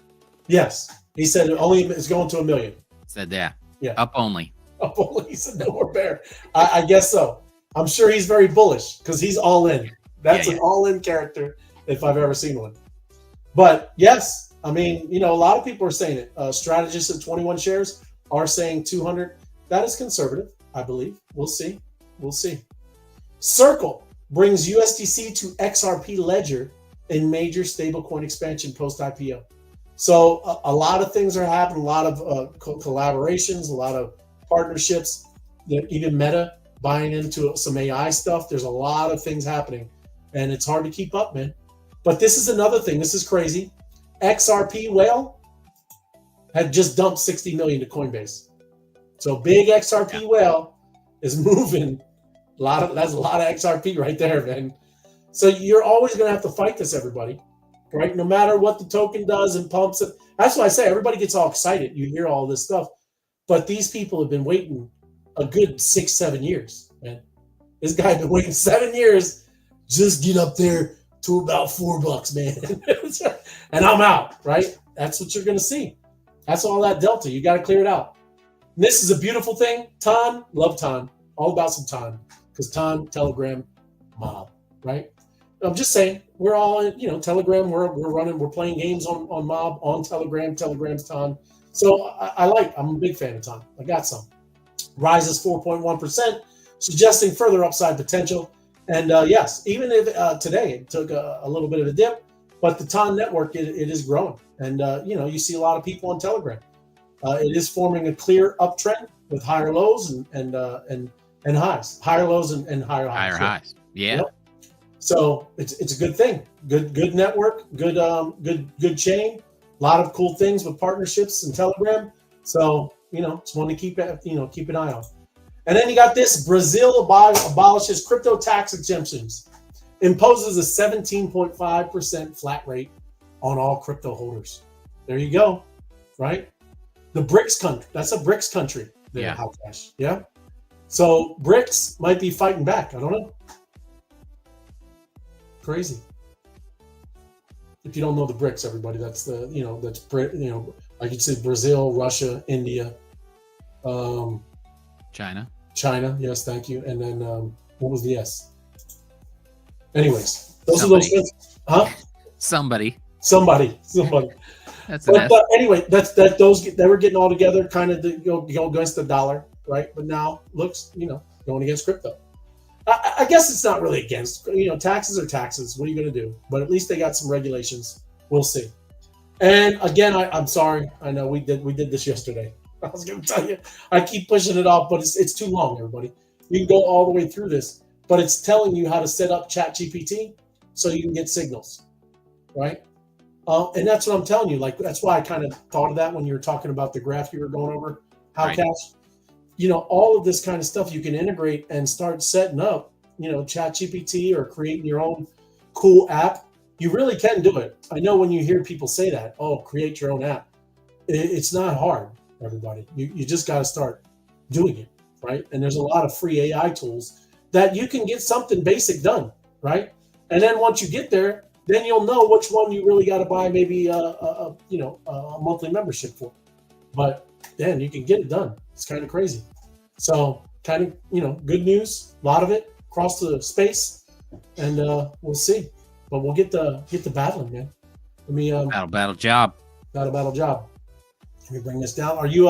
Yes. He said it's going to 1 million. Said that. Yeah. Up only. Up only. He said no more bear. I guess so. I'm sure he's very bullish because he's all in. That's an all-in character if I've ever seen one. But yes, I mean, you know, a lot of people are saying it. Strategists at 21 shares are saying 200. That is conservative, I believe. We'll see. Circle brings USDC to XRP ledger in major stablecoin expansion post-IPO. So a lot of things are happening, a lot of collaborations, a lot of partnerships, even Meta buying into some AI stuff. There's a lot of things happening, and it's hard to keep up, man. But this is another thing. This is crazy. XRP whale had just dumped 60 million to Coinbase. So big XRP whale is moving. That's a lot of XRP right there, man. So you're always going to have to fight this, everybody, right? No matter what the token does and pumps it. That's why I say everybody gets all excited. You hear all this stuff, but these people have been waiting a good 6-7 years, man. This guy been waiting 7 years. Just get up there to about $4, man. And I'm out, right? That's what you're going to see. That's all that delta. You got to clear it out. And this is a beautiful thing. Ton, love Ton. All about some Ton. Because Ton, Telegram, Mob, right? I'm just saying, we're all in, you know, Telegram, we're playing games on Mob, on Telegram, Telegram's Ton. So I'm a big fan of Ton. I got some. Rises 4.1%, suggesting further upside potential. And yes, even if today it took a little bit of a dip, but the Ton network, it is growing. And, you know, you see a lot of people on Telegram. It is forming a clear uptrend with higher lows and highs, higher lows and higher highs. Higher highs. Yeah. Yep. So it's a good thing. Good network, good chain. A lot of cool things with partnerships and Telegram. So, you know, it's one to keep an eye on. And then you got this: Brazil abolishes crypto tax exemptions, imposes a 17.5% flat rate on all crypto holders. There you go, right? The BRICS country. That's a BRICS country. Yeah. Cash. Yeah. So BRICS might be fighting back. I don't know. Crazy. If you don't know the BRICS, everybody, that's like you'd say Brazil, Russia, India, China. Yes, thank you. And then what was the S? Anyways, those are those things. Huh? Somebody. That's anyway, they were getting all together, kind of to go against the dollar, right? But now looks, going against crypto. I guess it's not really against, taxes are taxes. What are you going to do? But at least they got some regulations. We'll see. And again, I'm sorry. I know we did this yesterday. I was going to tell you, I keep pushing it off, but it's too long, everybody. You can go all the way through this, but it's telling you how to set up ChatGPT so you can get signals, right? And that's what I'm telling you. Like, that's why I kind of thought of that when you were talking about the graph you were going over, how right. cash. All of this kind of stuff you can integrate and start setting up, ChatGPT or creating your own cool app you really can do it. I know when you hear people say that, oh, create your own app. It's not hard, everybody. You just got to start doing it, right? And there's a lot of free AI tools that you can get something basic done, right? And then once you get there, then you'll know which one you really got to buy maybe a monthly membership for. But then you can get it done. It's kind of crazy. So kind of, good news, a lot of it across the space, and we'll see. But we'll get the battling, man. Let me battle job. Battle job. Let me bring this down. Are you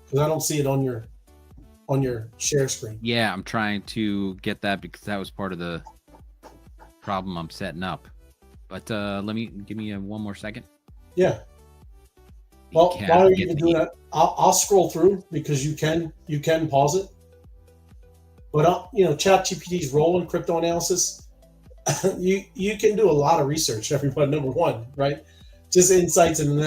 because I don't see it on your share screen. Yeah, I'm trying to get that because that was part of the problem I'm setting up. But give me one more second. Yeah. Well, while you're even doing that, I'll scroll through because you can pause it. But ChatGPT's role in crypto analysis, you can do a lot of research. Everybody, number one, right? Just insights and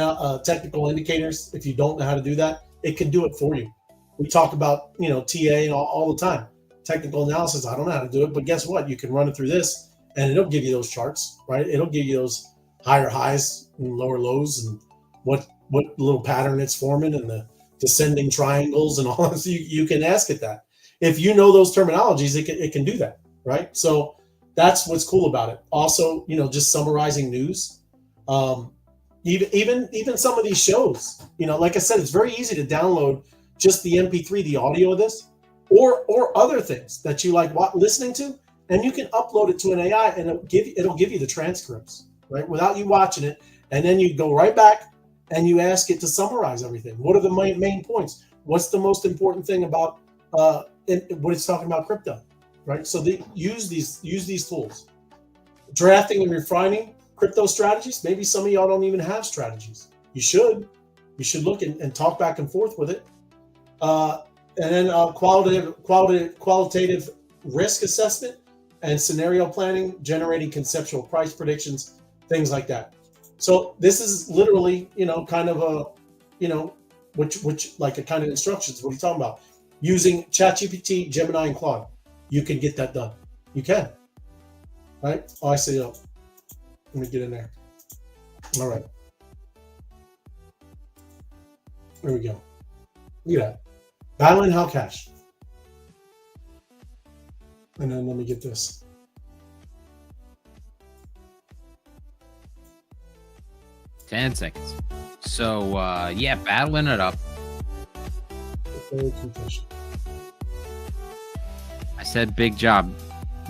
technical indicators. If you don't know how to do that, it can do it for you. We talk about TA all the time. Technical analysis. I don't know how to do it, but guess what? You can run it through this, and it'll give you those charts, right? It'll give you those higher highs and lower lows, and what little pattern it's forming, and the descending triangles and all. So you can ask it that. If you know those terminologies, it can do that, right? So that's what's cool about it. Also, just summarizing news. Even some of these shows, like I said, it's very easy to download just the MP3, the audio of this, or other things that you like listening to, and you can upload it to an AI, and it'll give you the transcripts, right, without you watching it, and then you go right back and you ask it to summarize everything. What are the main points? What's the most important thing about what it's talking about crypto, right? So use these tools. Drafting and refining crypto strategies. Maybe some of y'all don't even have strategies. You should look and talk back and forth with it. And then qualitative risk assessment and scenario planning, generating conceptual price predictions, things like that. So this is literally, kind of which like a kind of instructions. What are you talking about? Using ChatGPT, Gemini, and Claude, you can get that done. You can, right? Oh, I see. Let me get in there. All right. There we go. Look at that. Battling How Cash. And then let me get this. $10 seconds. So, battling it up. I said big job.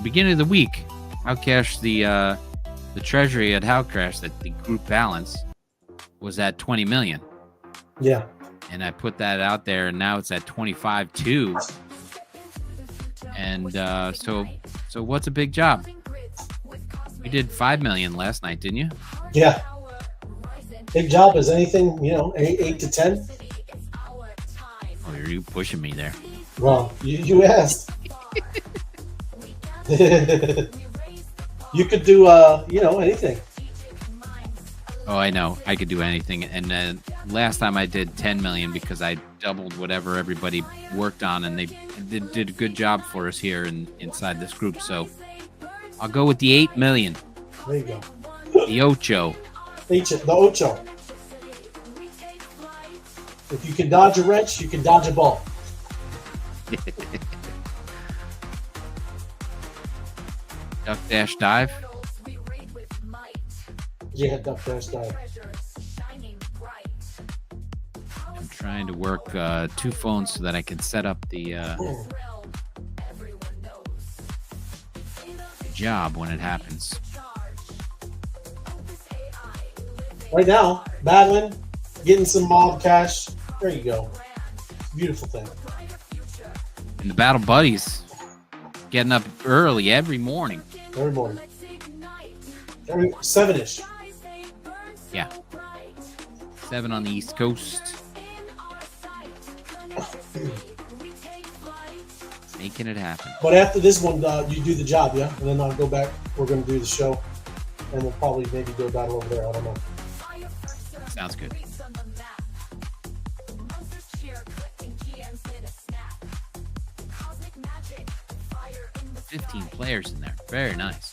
Beginning of the week, How Cash, the treasury at How Cash, that the group balance was at 20 million. Yeah. And I put that out there, and now it's at 25.2. And so what's a big job? You did 5 million last night, didn't you? Yeah. Big job is anything, 8 to 10. Oh, are you pushing me there? Well, you asked. You could do, anything. Oh, I know. I could do anything. And last time I did 10 million because I doubled whatever everybody worked on, and they did a good job for us here inside this group. So I'll go with the 8 million. There you go. The ocho. The ocho. If you can dodge a wrench, you can dodge a ball. Duck dash dive. Yeah, duck dash dive. I'm trying to work 2 phones so that I can set up the job when it happens. Right now, battling, getting some mob cash. There you go. Beautiful thing. And the battle buddies getting up early every morning. Every morning. 7-ish. Yeah. 7 on the East Coast. Making it happen. But after this one, you do the job, yeah? And then I'll go back. We're going to do the show. And we'll probably maybe do a battle over there. I don't know. Sounds good. $15 players in there. Very nice.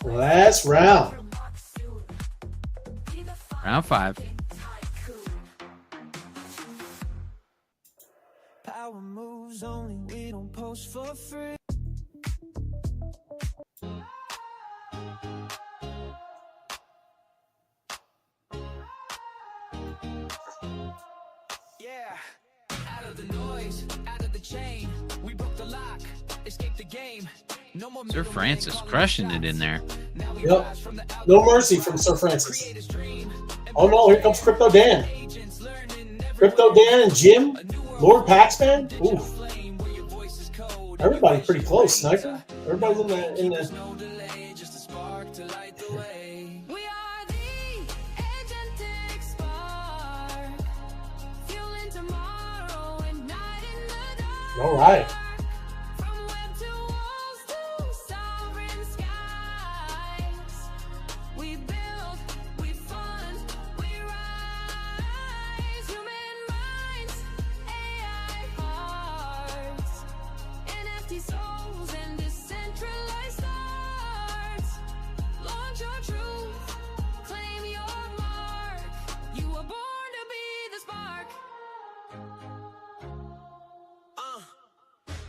Last round. Round 5. Power moves only, we don't post for free. Yeah, out of the noise, out of the chain, we broke the lock, escape the game. No more Sir Francis crushing it in there. Yep. No mercy from Sir Francis. Oh no, here comes Crypto Dan. Crypto Dan and Jim. Lord Paxman. Ooh. Everybody pretty close, Sniper. Everybody's in the all right.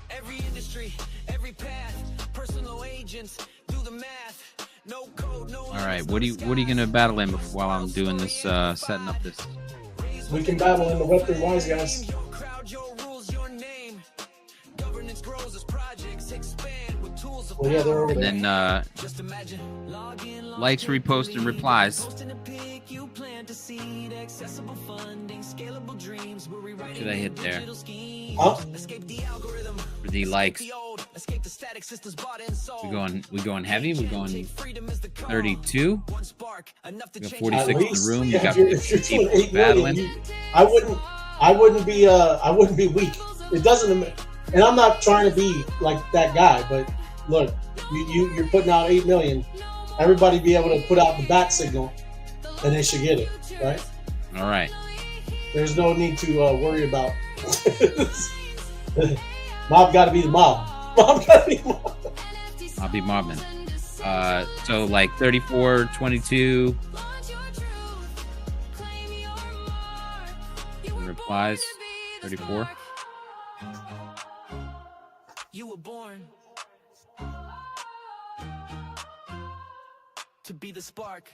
Every industry, every path, personal agents, do the math. No code, no. All right, what are you gonna battle in while I'm doing this, setting up this? We can battle in the Web3 Wise guys. Well, yeah, they're over there. And then likes, repost, and replies. What should I hit there? Huh? For the likes. We going heavy? We're going 32. We got 46 in the room. You got if you're 50 doing 8 battling. million, I wouldn't be weak. It doesn't, and I'm not trying to be like that guy, but look, you're putting out 8 million. Everybody be able to put out the bat signal, and they should get it, right? All right. There's no need to worry about. Mob got to be the mob. Mob got to be mob. I'll be mobbing. So like 34, 22. Replies 34. You were born to be the spark.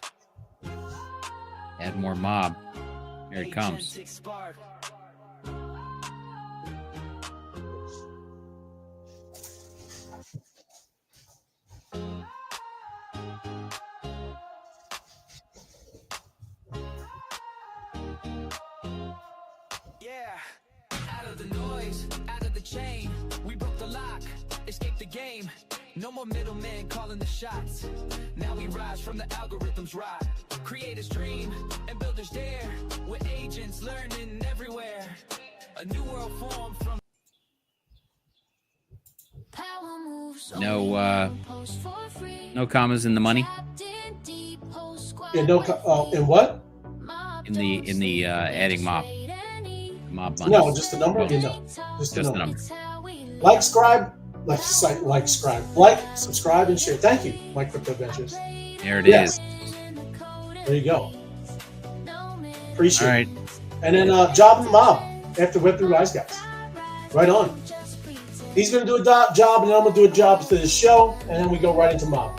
Add more mob. Here it comes. Spark. Yeah, out of the noise, out of the chain, we broke the lock, escape the game. No more middlemen calling the shots. Now we rise from the algorithms rot. Creators dream and builders dare. With agents learning everywhere. A new world formed from. No commas in the money. Yeah, no. In what? In the adding mob money. No, just the number. Yeah, no, just the number. Like, subscribe, and share. Thank you, Mike Crypto Ventures. There it is. There you go. Appreciate All right. it. And then job in the mob after Web3 Wise guys. Right on. He's gonna do a job, and then I'm gonna do a job to the show, and then we go right into mob.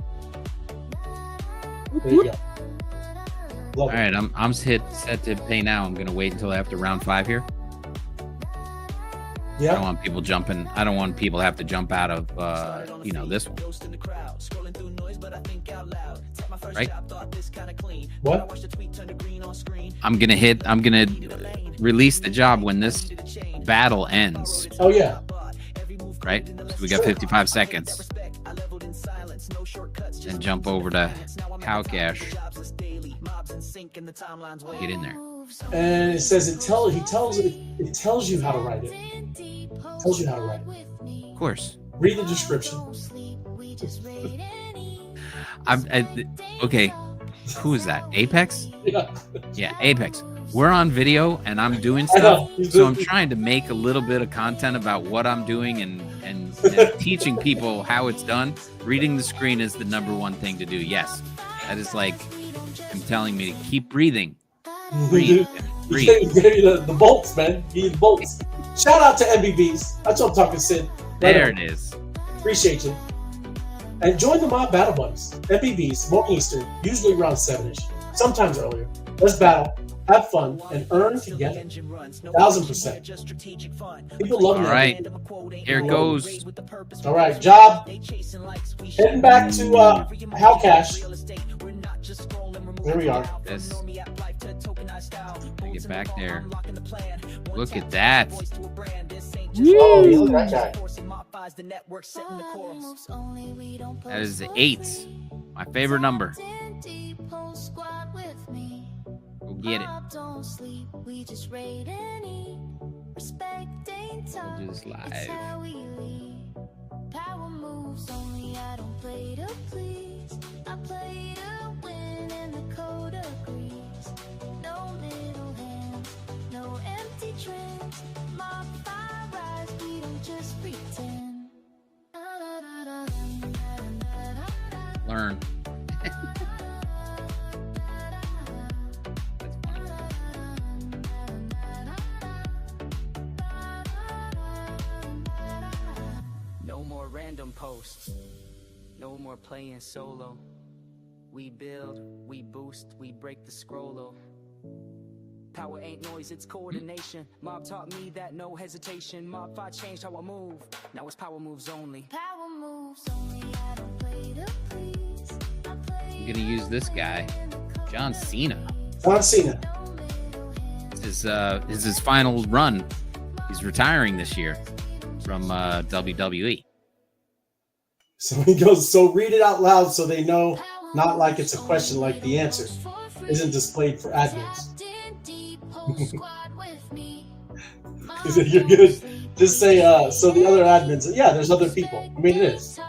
There you go. All right, I'm set to pay now. I'm gonna wait until after round 5 here. I Yeah. don't want people jumping. I don't want people to have to jump out of this one. Right? What? I'm gonna release the job when this battle ends. Oh yeah. Right? So we got 55 seconds. And jump over to Cowcash. Get in there. And it says it tells you how to write it. Tells you how to write it. Of course. Read the description. Okay. Who is that? Apex? Yeah. Yeah, Apex. we're on video and I'm doing I stuff, know. so I'm trying to make a little bit of content about what I'm doing and teaching people how it's done. Reading the screen is the number one thing to do. Yes, that is like I'm telling me to keep breathing. Breathe. You get the bolts, man. You need the bolts. Shout out to MBBs. That's what I'm talking, Sid. There it is. Appreciate you. And join the mob battle buddies. MBBs, morning Eastern, usually around 7-ish, sometimes earlier. Let's battle, have fun, and earn together. 1000%. People love All that. right, here it goes. All right, job. Heading back to How Cash. There we are. This. Get back there. Look at that. Oh, look at that guy. That is 8. My favorite number. Go get it. We'll do this live. Power moves only, I don't play to please. I play to win and the code agrees. No middle hands, no empty trends. MOBFI rise, we don't just pretend. Learn. No more random posts, no more playing solo. We build, we boost, we break the scroll. Power ain't noise, it's coordination. Mob taught me that no hesitation. MOBFI changed how I move, now it's power moves only. Power moves only, I don't play to please. I play I'm gonna use this guy, John Cena. John Cena. This is his final run. He's retiring this year from WWE. So he goes, so read it out loud so they know, not like it's a question like the answer isn't displayed for admins. You're good. Just say, so the other admins, yeah, there's other people. I mean, it is.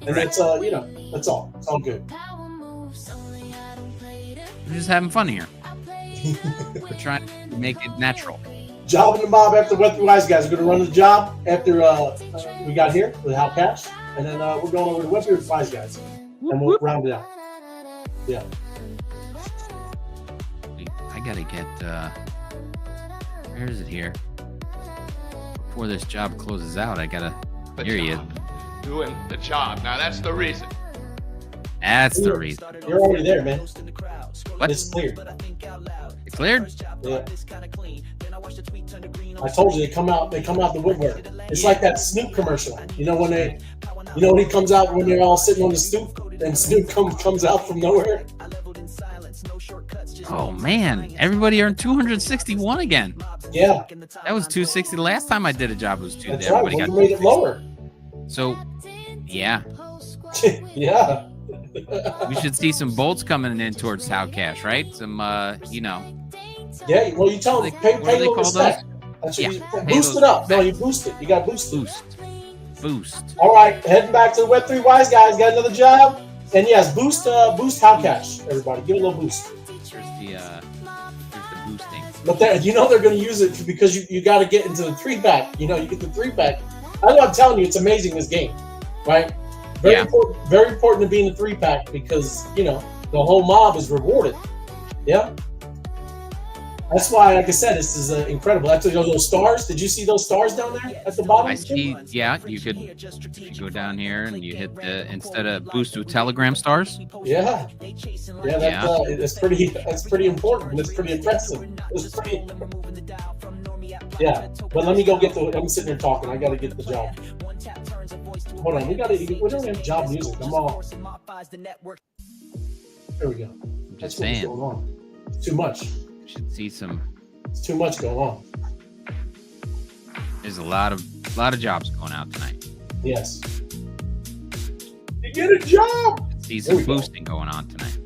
And that's, you know, that's all. It's all good. We're just having fun here. We're trying to make it natural. Job in the mob after Web 3 Wise Guys. We're going to run the job after we got here with How Cash. And then we're going over to Web 3 Wise Guys. And we'll round it out. Yeah. I gotta get where is it here? Before this job closes out, I gotta hear you. Doing the job. Now that's the reason. That's the reason. You're already there, man. What? It's cleared. It cleared? Yeah. I told you they come out the woodwork. It's like that Snoop commercial. You know when he comes out when they're all sitting on the stoop and Snoop comes out from nowhere. Oh man, everybody earned 261 again. Yeah. That was 260. The last time I did a job, it was 2. That's right. Everybody Well, got you made it lower. So, yeah, Yeah. we should see some bolts coming in towards How Cash, right? Some, you know. Yeah. Well, you tell them pay What do they little call respect. those? Yeah. Yeah, Boost it up. No, you boost it. You got to boost it. Boost. All right, heading back to the Web 3 Wise Guys. Got another job. And yes, boost How Cash. Everybody, give it a little boost. There's the boosting. But they're going to use it because you got to get into the 3-pack. You know, you get the 3-pack. I'm telling you, it's amazing, this game, right? Very important to be in the 3-pack because, you know, the whole mob is rewarded. Yeah. That's why, like I said, this is incredible. Actually, those stars. Did you see those stars down there at the bottom? I see. Yeah, you go down here and you hit the instead of boost to Telegram stars. Yeah. That's pretty important. It's pretty impressive. Yeah, but let me go get I'm sitting there talking. I got to get the job. Hold on, we don't have job music. I'm all. There we go. Just That's what's going on. It's too much. Should see some. It's too much going on. There's a lot of jobs going out tonight. Yes. You get a job. See some boosting going on tonight.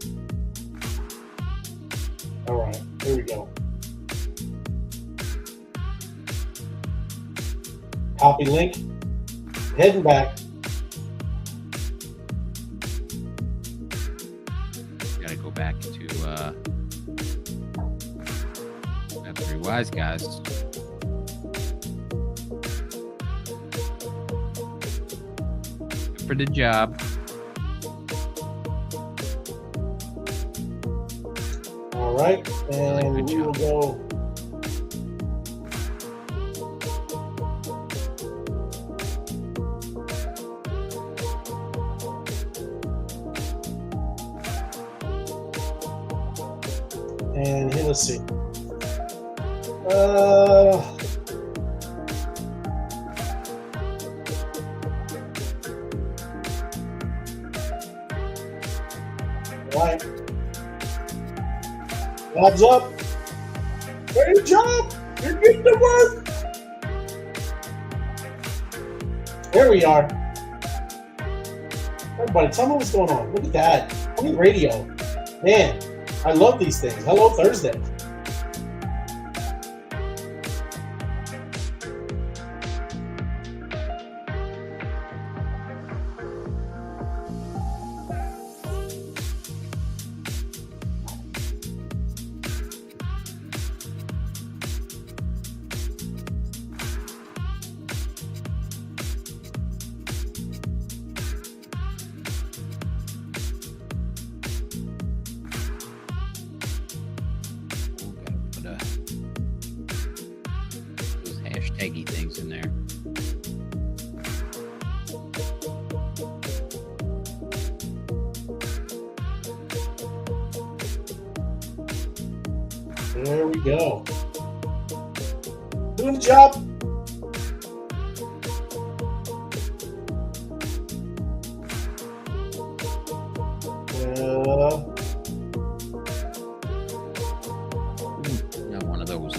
All right, here we go. Copy link. Heading back. Gotta go back to wise guys. Good for the job. All right, and we will go. And here, let's see. Right. Labs up. Great job. You're getting to work. There we are. Everybody, tell me what's going on. Look at that. Only radio. Man, I love these things. Hello, Thursday. Hashtaggy things in there. There we go. Doing the job. Not one of those.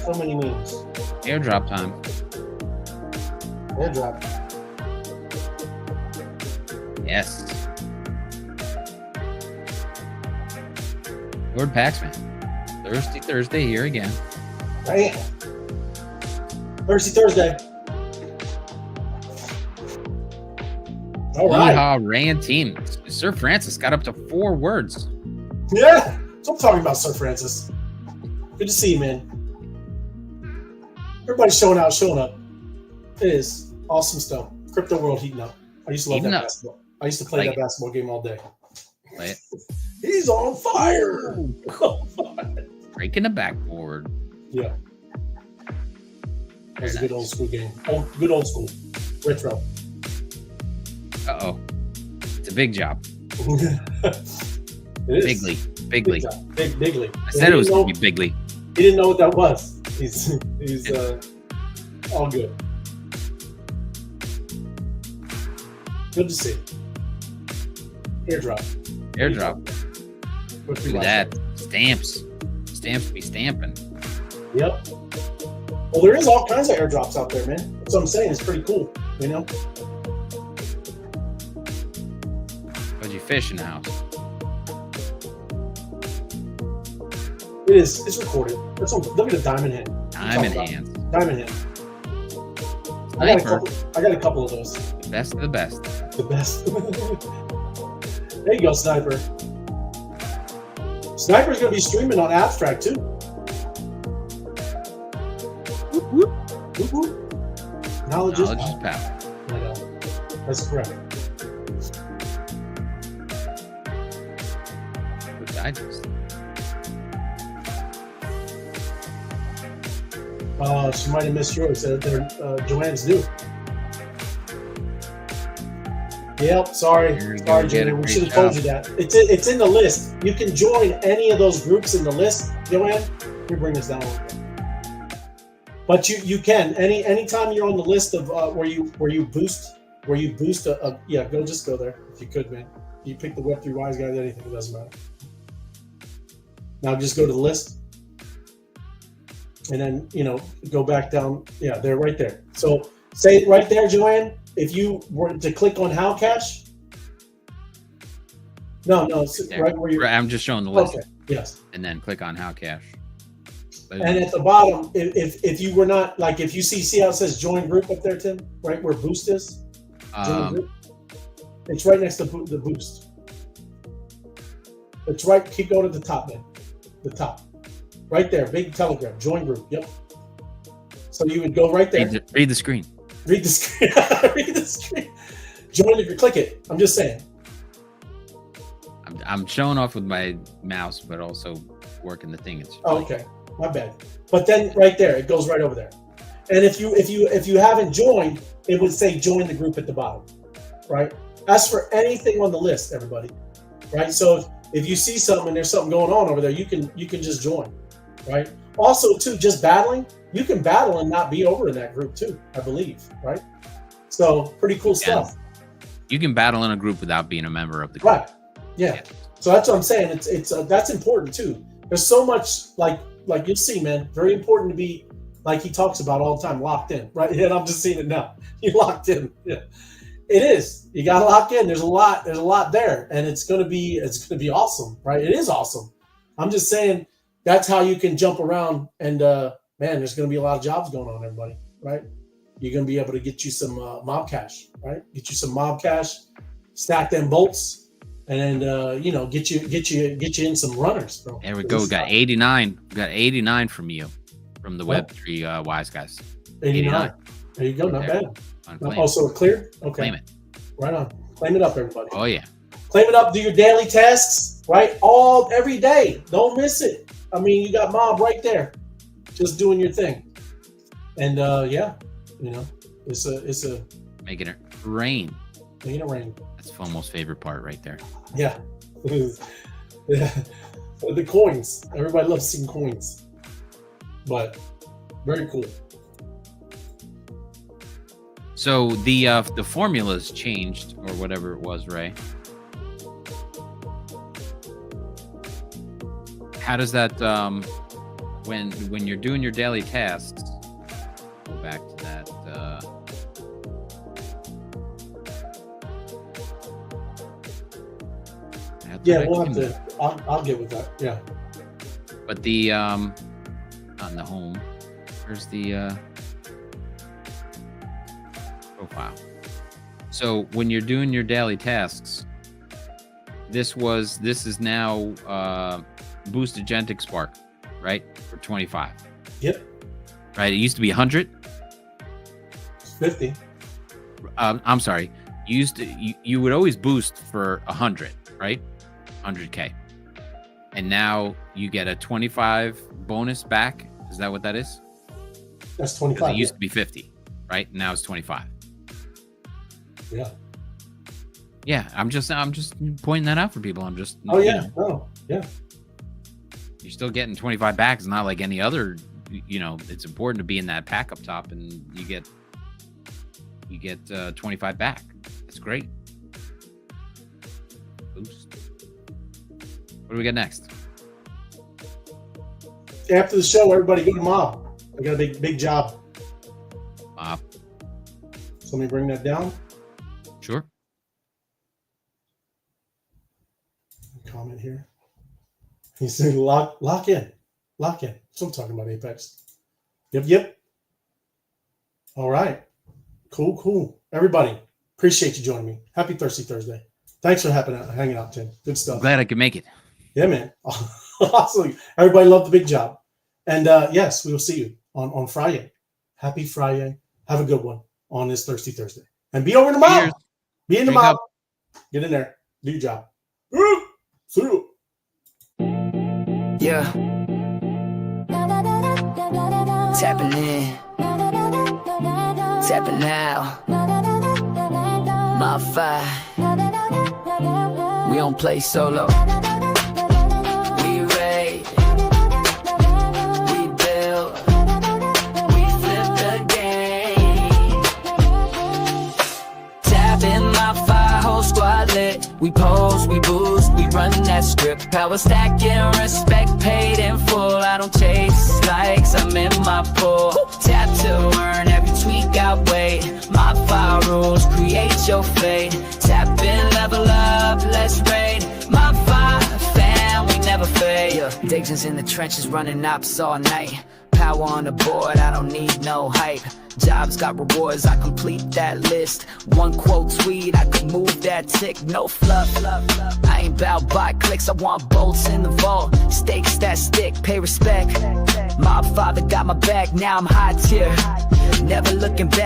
So many memes. Airdrop time. Airdrop. Yes. Lord Paxman. Thirsty Thursday here again. Right. Thirsty Thursday. All right. Yeehaw, Ray and team. Sir Francis got up to 4 words. Yeah. So I'm talking about Sir Francis. Good to see you, man. Everybody's showing out, showing up. It is awesome stuff. Crypto world heating up. I used to love Heating that up. basketball. I used to play Like that basketball game all day. Play it. He's on fire. Breaking the backboard. Yeah. That was a Very good old nice. school game. Oh, good old school. Retro. Uh-oh. It's a big job. It is. Bigly. Big Bigly. job. Bigly. I said it was going to be bigly. He didn't know what that was. He's all good. Good to see. Airdrop. Airdrop. Look Look at that. Stamps. Stamps be stamping. Yep. Well, there is all kinds of airdrops out there, man. That's what I'm saying. It's pretty cool, you know? How'd you fish in the house? It is. It's recorded. Look at the diamond hit. Diamond hands. Diamond hit. Sniper. I got a couple of those. The best of the best. The best. There you go, Sniper. Sniper's going to be streaming on Abstract, too. Whoop, whoop. Whoop, whoop. Knowledge is Knowledge is power. power. I know. That's correct. Good digest. She might have missed yours. Joanne's new. Yep, sorry. Here we go, Sorry, get it. Joanne. We Great should have told job. you that. It's in the list. You can join any of those groups in the list, Joanne. Let me bring this down a little bit. But you can anytime you're on the list of where you boost go there if you could, man. You pick the Web3 Wise Guys, anything, it doesn't matter. Now just go to the list. And then, go back down. Yeah, they're right there. So say right there, Joanne, if you were to click on How Cash. No, it's right where you're. I'm just showing the list. Okay, yes. And then click on How Cash. And at the bottom, if you were not, like, if you see how it says join group up there, Tim, right where boost is? Join group. It's right next to the boost. It's right. Keep going to the top, man. The top. Right there. Big Telegram. Join group. Yep. So you would go right there. Read the screen. Read the screen. Read the screen. Join if you click it. I'm just saying. I'm showing off with my mouse, but also working the thing. It's okay. My bad. But then right there, it goes right over there. And if you haven't joined, it would say join the group at the bottom, right? That's for anything on the list, everybody, right? So if you see something and there's something going on over there, you can just join, right? Also, too, just battling, you can battle and not be over in that group too, I believe, right? So pretty cool stuff. You can battle in a group without being a member of the group. Right. Yeah. So that's what I'm saying. It's that's important too. There's so much like you'll see, man. Very important to be, like he talks about all the time, locked in, right? And I'm just seeing it now. You're locked in. Yeah. It is. You got to lock in. There's a lot there, and it's gonna be awesome, right? It is awesome. I'm just saying that's how you can jump around, and man, there's gonna be a lot of jobs going on, everybody, right? You're gonna be able to get you some mob cash, right? Get you some mob cash, stack them bolts, and then get you in some runners, bro. There we go. We got 89. We got 89 from you, from the Web3 wise guys. 89. There you go. Not there. bad. Also cleared. Okay. Claim it. Right on. Claim it up, everybody. Oh yeah. Claim it up. Do your daily tasks, right? Every day. Don't miss it. I mean, you got mob right there, just doing your thing. And it's a making it rain. Making it rain. That's FOMO's favorite part right there. Yeah. Yeah. The coins. Everybody loves seeing coins. But very cool. So the formulas changed, or whatever it was, Ray. How does that when you're doing your daily tasks? Go back to that. Yeah, we'll have to. I'll get with that. Yeah. But the not in the home. There's the profile. So when you're doing your daily tasks, this is now boost agentic spark, right? For 25. Yep. Right. It used to be 100. 50. I'm sorry. You would always boost for 100, right? 100K. And now you get a 25 bonus back. Is that what that is? That's 25. It used to be 50, right? Now it's 25. Yeah. Yeah, I'm just pointing that out for people. I'm just yeah. You're still getting 25 back. It's not like any other, it's important to be in that pack up top, and you get 25 back. It's great. Boost. What do we get next? After the show, everybody go to Mob. I got a big job. Mob. So let me bring that down. Sure. Comment here. He's saying lock in. Lock in. That's what I'm talking about, Apex. Yep. All right. Cool. Everybody, appreciate you joining me. Happy Thirsty Thursday. Thanks for hanging out, Tim. Good stuff. I'm glad I could make it. Yeah, man. Awesome. Everybody loved the big job. And yes, we will see you on Friday. Happy Friday. Have a good one on this Thirsty Thursday. And be over in the mob. Cheers. Be in the Drink mob. up. Get in there. Do your job. See you. Yeah. Tapping in. Tapping out. MOBFI. We don't play solo. We raid. We build. We flip the game. Tapping MOBFI, whole squad lit. We pose, we boost, we run that script. Power stacking, respect paid in full. I don't chase likes, I'm in my pool. Tap to earn, every tweak outweigh. MOBFI rules, create your fate. Tap in, level up, let's raid. MOBFI fam, we never fade. Digits in the trenches, running ops all night. power on the board, I don't need no hype. Jobs got rewards, I complete that list. One quote tweet, I could move that tick, no fluff. I ain't bout by clicks, I want bolts in the vault. Stakes that stick, pay respect. My father got my back, now I'm high tier. Never looking back.